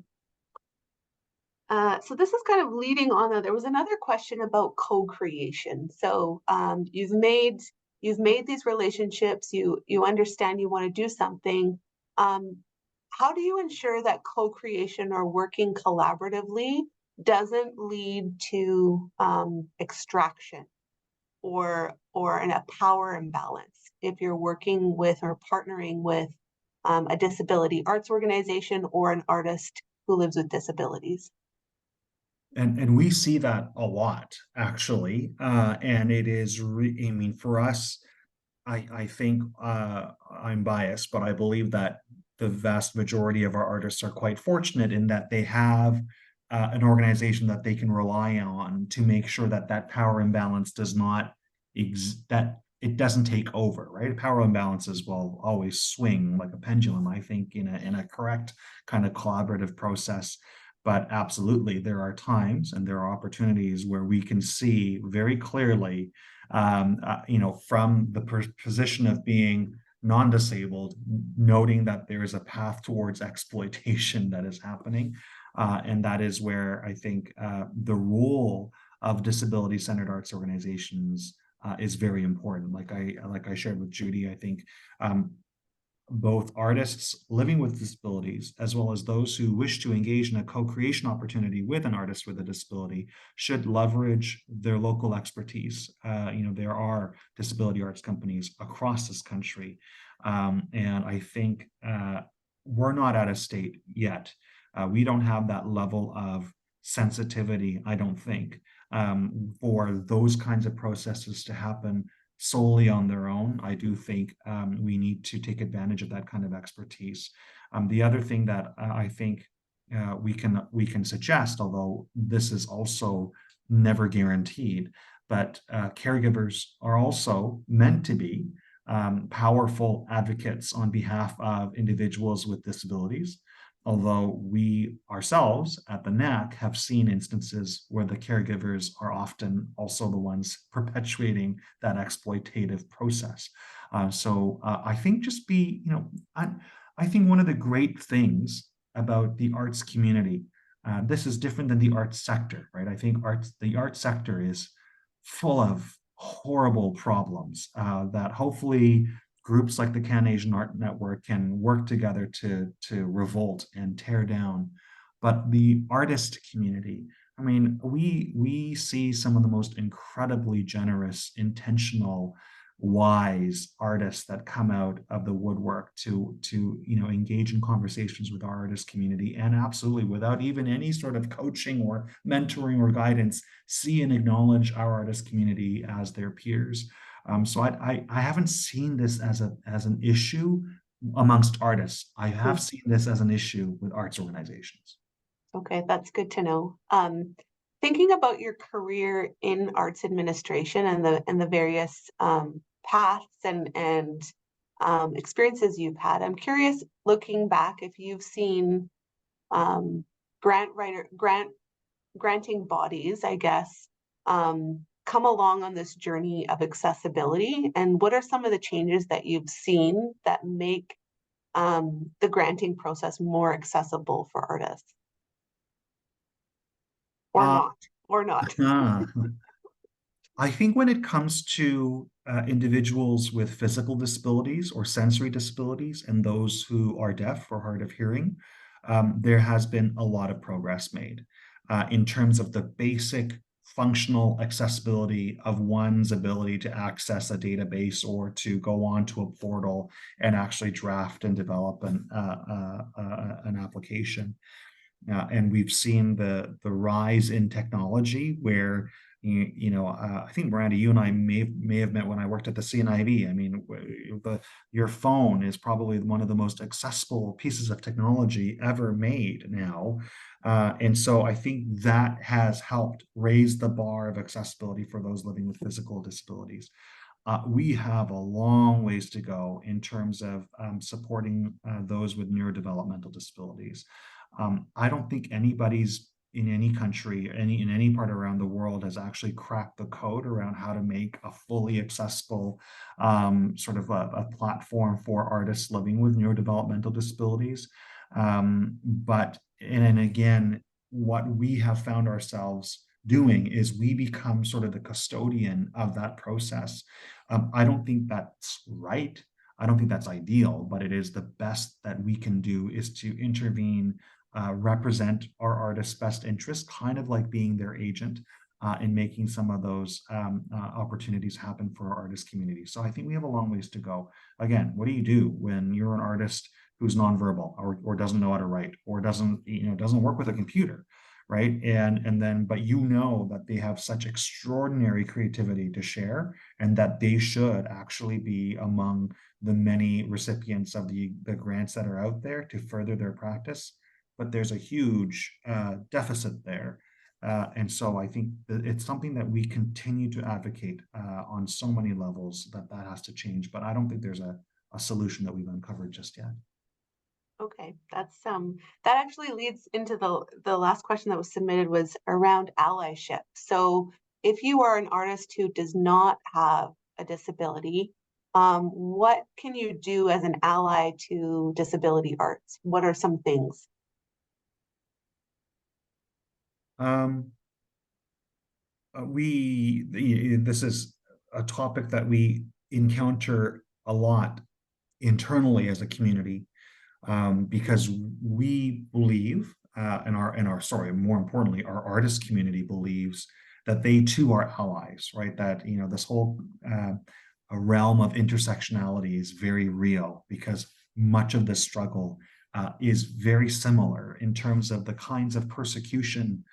this is kind of leading on. There was another question about co-creation. So you've made these relationships. You understand you want to do something. How do you ensure that co-creation or working collaboratively doesn't lead to extraction or a power imbalance if you're working with or partnering with a disability arts organization or an artist who lives with disabilities? And we see that a lot, actually. And it is, I mean, for us, I think I'm biased, but I believe that the vast majority of our artists are quite fortunate in that they have an organization that they can rely on to make sure that that power imbalance does not, that it doesn't take over, right? Power imbalances will always swing like a pendulum, I think, in a correct kind of collaborative process. But absolutely, there are times and there are opportunities where we can see very clearly, you know, from the position of being non-disabled, noting that there is a path towards exploitation that is happening. And that is where I think the role of disability-centered arts organizations is very important. Like I shared with Judy, I think both artists living with disabilities, as well as those who wish to engage in a co-creation opportunity with an artist with a disability, should leverage their local expertise. You know, there are disability arts companies across this country. And I think we're not at a state yet. We don't have that level of sensitivity, I don't think, for those kinds of processes to happen solely on their own. I do think we need to take advantage of that kind of expertise. The other thing that I think we can suggest, although this is also never guaranteed, but caregivers are also meant to be powerful advocates on behalf of individuals with disabilities. although we ourselves at the NaAC have seen instances where the caregivers are often also the ones perpetuating that exploitative process. So I think just be, I think one of the great things about the arts community, this is different than the arts sector, right? I think the arts sector is full of horrible problems that hopefully groups like the Can-Asian Art Network can work together to revolt and tear down. But the artist community, I mean, we see some of the most incredibly generous, intentional, wise artists that come out of the woodwork to engage in conversations with our artist community, and absolutely without even any sort of coaching or mentoring or guidance, see and acknowledge our artist community as their peers. So I haven't seen this as an issue amongst artists. I have seen this as an issue with arts organizations. Okay, that's good to know. Thinking about your career in arts administration and the various paths and experiences you've had, I'm curious, looking back, if you've seen granting bodies, I guess, come along on this journey of accessibility, and what are some of the changes that you've seen that make the granting process more accessible for artists? Or not. I think when it comes to individuals with physical disabilities or sensory disabilities and those who are deaf or hard of hearing, there has been a lot of progress made in terms of the basic functional accessibility of one's ability to access a database or to go onto a portal and actually draft and develop an application. And we've seen the rise in technology where, I think, Miranda, you and I may have met when I worked at the CNIV. I mean, your phone is probably one of the most accessible pieces of technology ever made now. And so I think that has helped raise the bar of accessibility for those living with physical disabilities. We have a long ways to go in terms of supporting those with neurodevelopmental disabilities. I don't think anybody's in any country, in any part around the world, has actually cracked the code around how to make a fully accessible sort of a platform for artists living with neurodevelopmental disabilities. But again, what we have found ourselves doing is we become sort of the custodian of that process. I don't think that's right. I don't think that's ideal, but it is the best that we can do, is to intervene, represent our artists' best interest, kind of like being their agent in making some of those opportunities happen for our artist community. So I think we have a long ways to go. Again, what do you do when you're an artist who's nonverbal or doesn't know how to write or doesn't work with a computer, right? But that they have such extraordinary creativity to share, and that they should actually be among the many recipients of the grants that are out there to further their practice. But there's a huge deficit there. And so I think that it's something that we continue to advocate on so many levels that has to change. But I don't think there's a solution that we've uncovered just yet. Okay, that's that actually leads into the last question that was submitted, was around allyship. So if you are an artist who does not have a disability, what can you do as an ally to disability arts? What are some things? This is a topic that we encounter a lot internally as a community, because we believe, more importantly, our artist community believes that they too are allies, right? That, this whole a realm of intersectionality is very real, because much of the struggle is very similar in terms of the kinds of persecution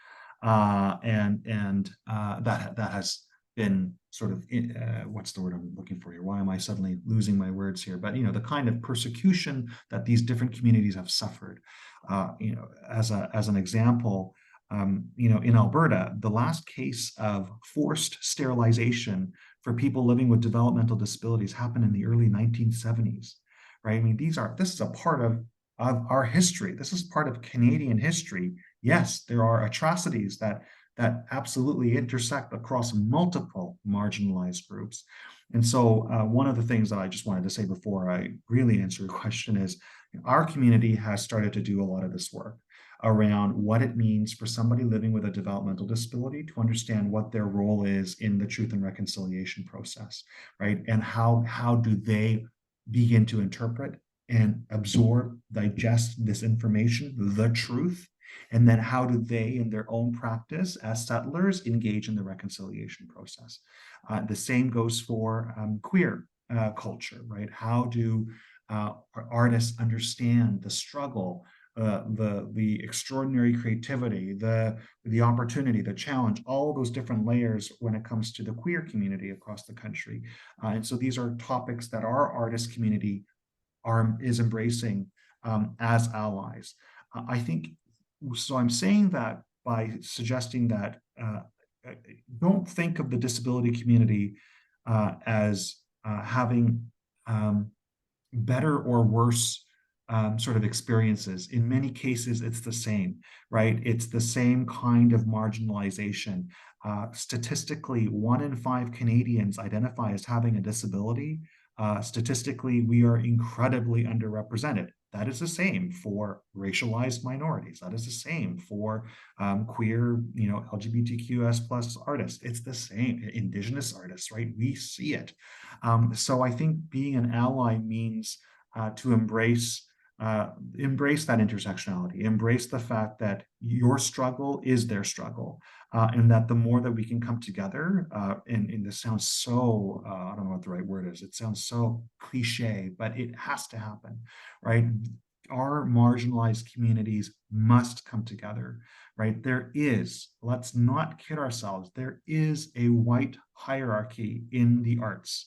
that has been sort of what's the word I'm looking for here? Why am I suddenly losing my words here? But the kind of persecution that these different communities have suffered. As an example, in Alberta, the last case of forced sterilization for people living with developmental disabilities happened in the early 1970s, right? I mean, this is a part of of our history. This is part of Canadian history. Yes, there are atrocities that absolutely intersect across multiple marginalized groups. And so one of the things that I just wanted to say before I really answer your question is our community has started to do a lot of this work around what it means for somebody living with a developmental disability to understand what their role is in the truth and reconciliation process, right? And how do they begin to interpret and absorb, digest this information, the truth, and then how do they, in their own practice as settlers, engage in the reconciliation process? The same goes for queer culture, right? How do artists understand the struggle, the extraordinary creativity, the opportunity, the challenge, all those different layers when it comes to the queer community across the country? And so these are topics that our artist community is embracing as allies. I think, so I'm saying that by suggesting that don't think of the disability community as having better or worse sort of experiences. In many cases, it's the same, right? It's the same kind of marginalization. Statistically, 1 in 5 Canadians identify as having a disability. Statistically, we are incredibly underrepresented. That is the same for racialized minorities. That is the same for queer, LGBTQS plus artists. It's the same, Indigenous artists, right? We see it. So I think being an ally means to embrace that intersectionality, embrace the fact that your struggle is their struggle, and that the more that we can come together, and this sounds so, I don't know what the right word is, it sounds so cliche, but it has to happen, right? Our marginalized communities must come together, right? Let's not kid ourselves, there is a white hierarchy in the arts.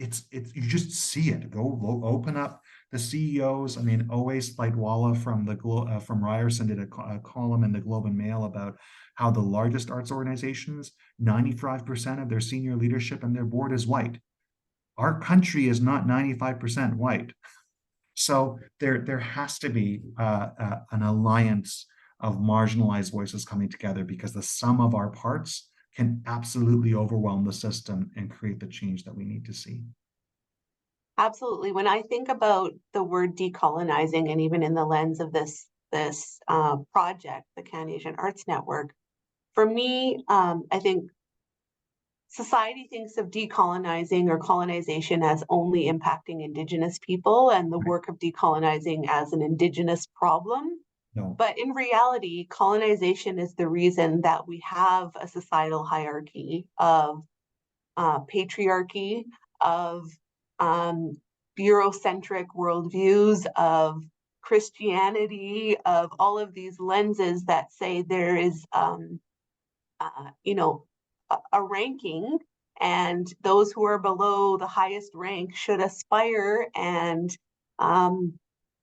It's you just see it. Go open up the CEOs. I mean, always Lightwalla from Ryerson did a column in the Globe and Mail about how the largest arts organizations, 95% of their senior leadership and their board is white. Our country is not 95% white. So there has to be an alliance of marginalized voices coming together, because the sum of our parts can absolutely overwhelm the system and create the change that we need to see. Absolutely. When I think about the word decolonizing, and even in the lens of this project, the Canadian Arts Network, for me, I think society thinks of decolonizing or colonization as only impacting Indigenous people, and the work of decolonizing as an Indigenous problem. No. But in reality, colonization is the reason that we have a societal hierarchy of patriarchy, of Eurocentric worldviews, of Christianity, of all of these lenses that say there is, a ranking, and those who are below the highest rank should aspire and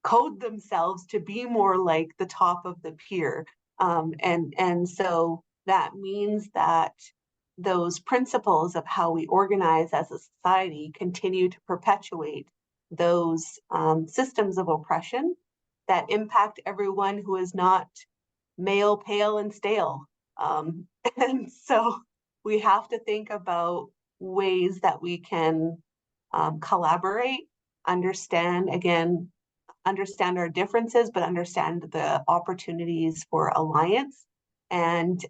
code themselves to be more like the top of the peer. And so that means that those principles of how we organize as a society continue to perpetuate those systems of oppression that impact everyone who is not male, pale, and stale. And so we have to think about ways that we can collaborate, understand our differences, but understand the opportunities for alliance, and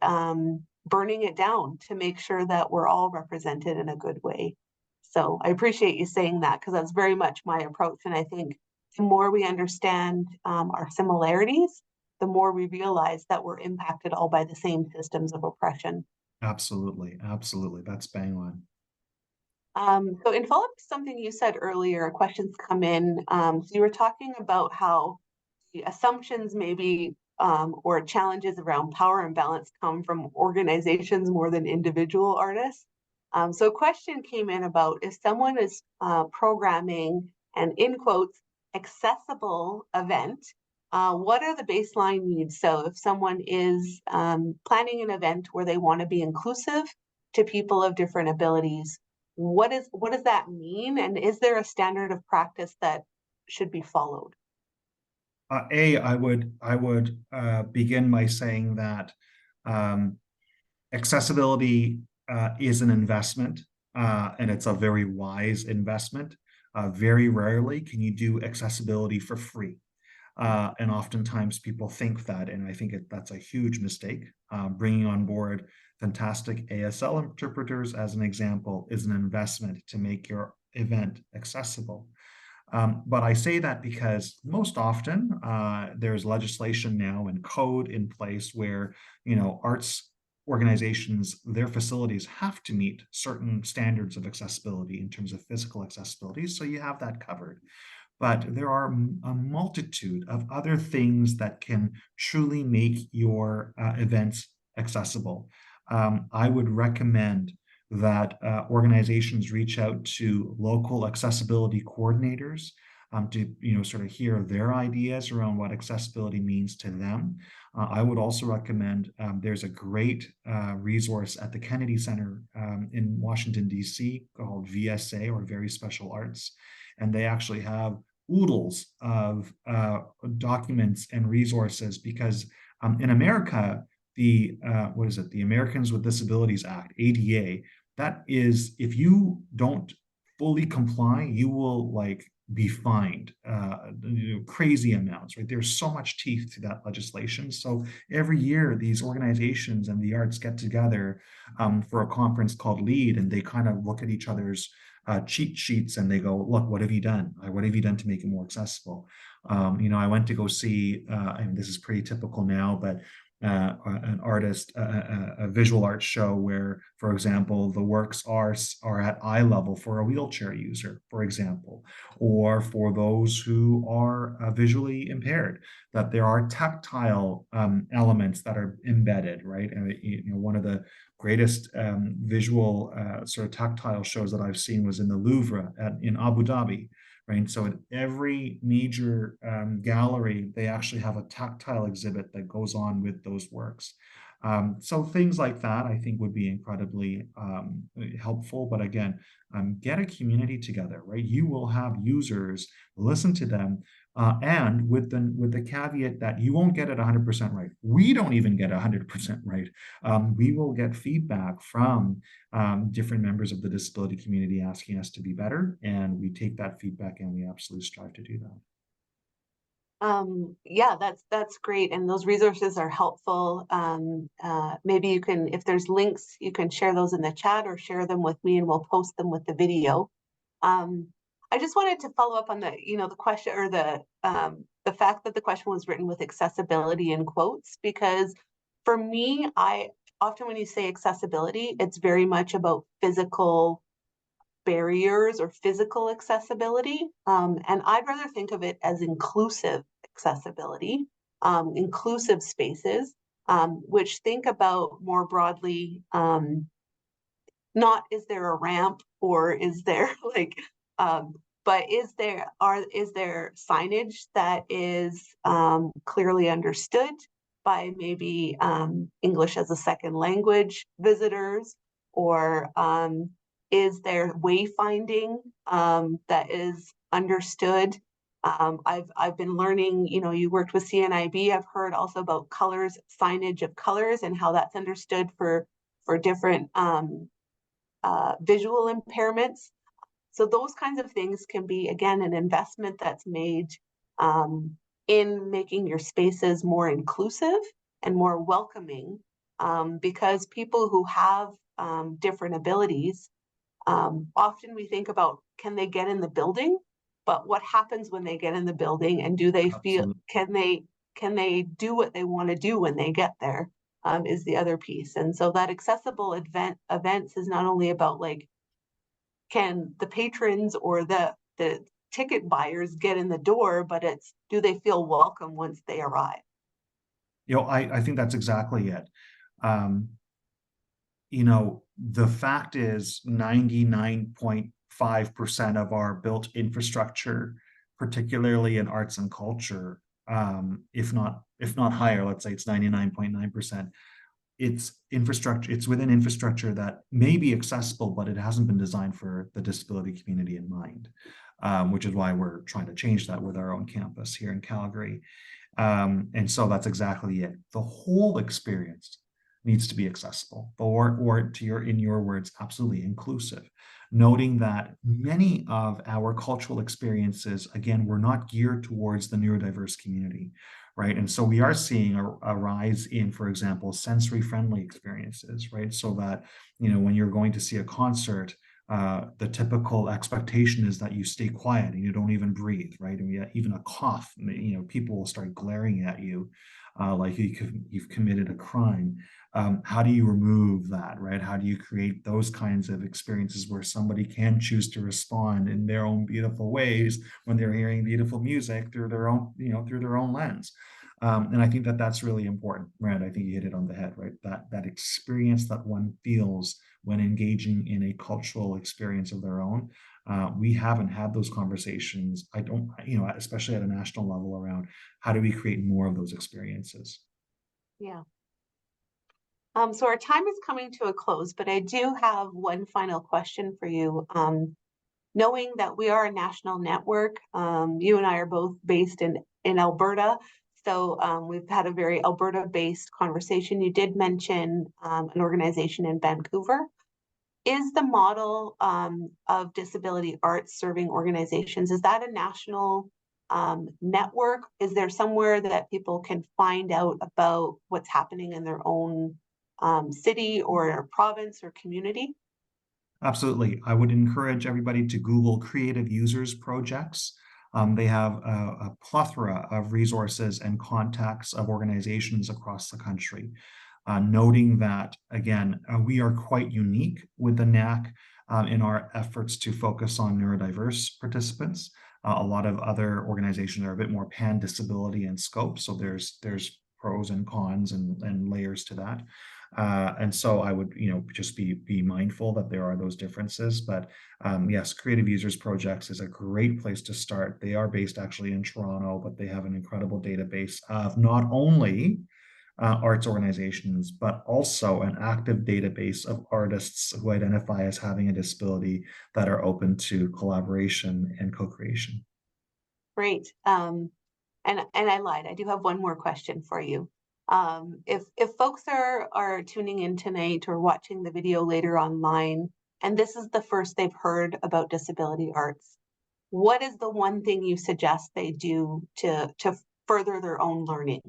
burning it down to make sure that we're all represented in a good way. So I appreciate you saying that, because that's very much my approach. And I think the more we understand our similarities, the more we realize that we're impacted all by the same systems of oppression. Absolutely. Absolutely. That's bang on. So in follow-up to something you said earlier, questions come in. So you were talking about how the assumptions maybe or challenges around power imbalance come from organizations more than individual artists. So a question came in about, if someone is programming an, in quotes, accessible event, what are the baseline needs? So if someone is planning an event where they want to be inclusive to people of different abilities, what does that mean? And is there a standard of practice that should be followed? I would begin by saying that accessibility is an investment, and it's a very wise investment. Very rarely can you do accessibility for free. And oftentimes people think that, and I think that's a huge mistake. Bringing on board fantastic ASL interpreters, as an example, is an investment to make your event accessible. But I say that because most often there's legislation now and code in place where, arts organizations, their facilities have to meet certain standards of accessibility in terms of physical accessibility. So you have that covered. But there are a multitude of other things that can truly make your events accessible. I would recommend that organizations reach out to local accessibility coordinators to sort of hear their ideas around what accessibility means to them. I would also recommend there's a great resource at the Kennedy Center in Washington, D.C. called VSA, or Very Special Arts. And they actually have oodles of documents and resources, because in America, the Americans with Disabilities Act, ADA, that is, if you don't fully comply, you will be fined crazy amounts, right? There's so much teeth to that legislation. So every year, these organizations and the arts get together for a conference called LEAD, and they kind of look at each other's cheat sheets and they go, look, what have you done? What have you done to make it more accessible? I went to go see, and this is pretty typical now, but an artist, a visual arts show where, for example, the works are at eye level for a wheelchair user, for example, or for those who are visually impaired, that there are tactile elements that are embedded, right? And one of the greatest visual sort of tactile shows that I've seen was in the Louvre in Abu Dhabi. Right. So at every major gallery, they actually have a tactile exhibit that goes on with those works. So things like that, I think, would be incredibly helpful. But again, get a community together, right? You will have users, listen to them, and with the caveat that you won't get it 100% right. We don't even get 100% right. We will get feedback from different members of the disability community asking us to be better, and we take that feedback and we absolutely strive to do that. Yeah, that's great, and those resources are helpful. Maybe you can, if there's links, you can share those in the chat or share them with me, and we'll post them with the video. I just wanted to follow up on the question, or the fact that the question was written with accessibility in quotes, because for me, often when you say accessibility, it's very much about physical barriers or physical accessibility. And I'd rather think of it as inclusive accessibility, inclusive spaces, which think about more broadly, not is there a ramp or is there but is there signage that is clearly understood by maybe English as a second language visitors, or is there wayfinding that is understood? I've been learning, you worked with CNIB. I've heard also about colors, signage of colors, and how that's understood for different visual impairments. So those kinds of things can be, again, an investment that's made in making your spaces more inclusive and more welcoming, because people who have different abilities, often we think about, can they get in the building? But what happens when they get in the building, and do they feel, can they do what they want to do when they get there, is the other piece. And so that accessible events is not only about can the patrons or the ticket buyers get in the door, but it's, do they feel welcome once they arrive? I think that's exactly it. The fact is 99.5% of our built infrastructure, particularly in arts and culture, if not higher, let's say it's 99.9%, it's infrastructure, it's within infrastructure that may be accessible, but it hasn't been designed for the disability community in mind. which is why we're trying to change that with our own campus here in Calgary. And so that's exactly it. The whole experience needs to be accessible, or in your words, absolutely inclusive, noting that many of our cultural experiences, again, were not geared towards the neurodiverse community, right? And so we are seeing a rise in, for example, sensory-friendly experiences, right? So that, when you're going to see a concert, the typical expectation is that you stay quiet and you don't even breathe, right? And even a cough, people will start glaring at you like you've committed a crime. How do you remove that, right? How do you create those kinds of experiences where somebody can choose to respond in their own beautiful ways when they're hearing beautiful music through their own, through their own lens? And I think that that's really important, Miranda. I think you hit it on the head, right? That experience that one feels when engaging in a cultural experience of their own. We haven't had those conversations. I don't, especially at a national level, around how do we create more of those experiences? Yeah. So our time is coming to a close, but I do have one final question for you. Knowing that we are a national network, you and I are both based in Alberta, so we've had a very Alberta-based conversation. You did mention an organization in Vancouver. Is the model of disability arts serving organizations, is that a national network? Is there somewhere that people can find out about what's happening in their own city or province or community? Absolutely. I would encourage everybody to Google creative users projects. They have a plethora of resources and contacts of organizations across the country. Noting that, again, we are quite unique with the NaAC in our efforts to focus on neurodiverse participants. A lot of other organizations are a bit more pan-disability in scope, so there's pros and cons and layers to that. And so I would, just be mindful that there are those differences. But yes, Creative Users Projects is a great place to start. They are based actually in Toronto, but they have an incredible database of not only arts organizations, but also an active database of artists who identify as having a disability that are open to collaboration and co-creation. Great. And I lied. I do have one more question for you. If folks are tuning in tonight or watching the video later online, and this is the first they've heard about disability arts, what is the one thing you suggest they do to further their own learning?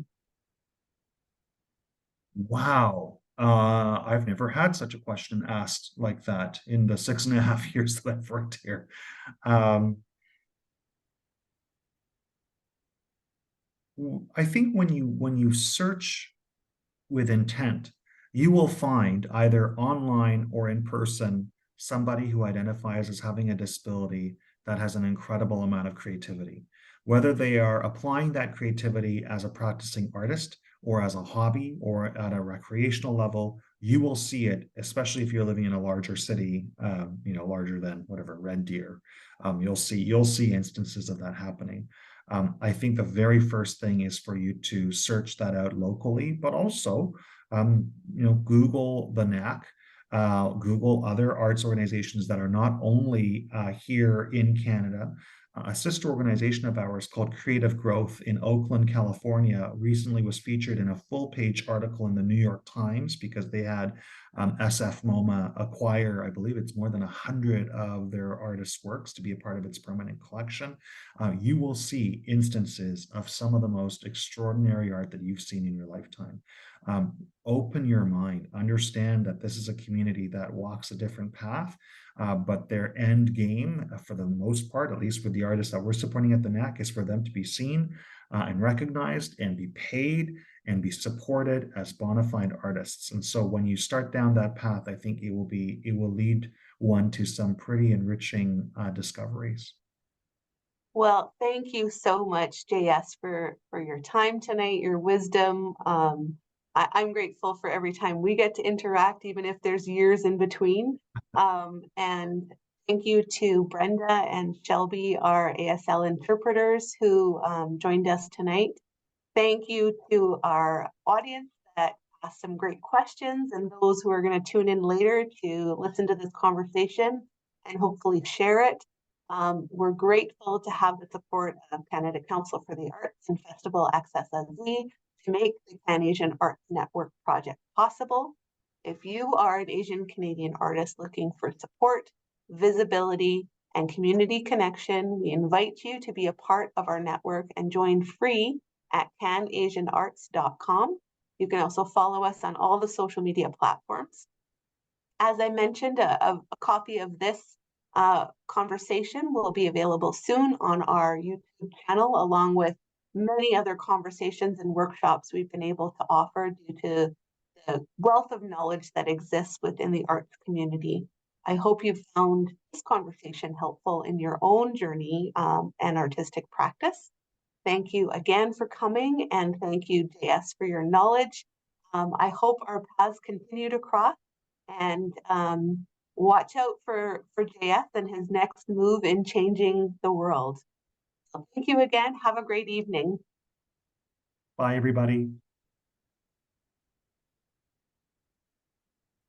Wow. I've never had such a question asked like that in the 6.5 years that I've worked here. I think when you search with intent, you will find either online or in person somebody who identifies as having a disability that has an incredible amount of creativity. Whether they are applying that creativity as a practicing artist or as a hobby or at a recreational level, you will see it, especially if you're living in a larger city, larger than whatever, Red Deer. You'll see instances of that happening. I think the very first thing is for you to search that out locally, but also, Google the NaAC, Google other arts organizations that are not only here in Canada. A sister organization of ours called Creative Growth in Oakland, California, recently was featured in a full-page article in the New York Times because they had SF MoMA acquire, I believe it's more than 100 of their artists' works to be a part of its permanent collection. You will see instances of some of the most extraordinary art that you've seen in your lifetime. Open your mind, understand that this is a community that walks a different path, but their end game, for the most part, at least with the artists that we're supporting at the NaAC, is for them to be seen and recognized and be paid and be supported as bona fide artists. And so when you start down that path, I think it will lead one to some pretty enriching discoveries. Well, thank you so much, JS, for your time tonight, your wisdom. I'm grateful for every time we get to interact, even if there's years in between. And thank you to Brenda and Shelby, our ASL interpreters who joined us tonight. Thank you to our audience that asked some great questions and those who are going to tune in later to listen to this conversation and hopefully share it. We're grateful to have the support of Canada Council for the Arts and Festival accessArts to make the Pan-Asian Arts Network project possible. If you are an Asian Canadian artist looking for support, visibility, and community connection, we invite you to be a part of our network and join free at canasianarts.com. You can also follow us on all the social media platforms. As I mentioned, a copy of this conversation will be available soon on our YouTube channel, along with many other conversations and workshops we've been able to offer due to the wealth of knowledge that exists within the arts community. I hope you found this conversation helpful in your own journey and artistic practice. Thank you again for coming, and thank you, JS, for your knowledge. I hope our paths continue to cross, and watch out for JS and his next move in changing the world. So thank you again. Have a great evening. Bye, everybody.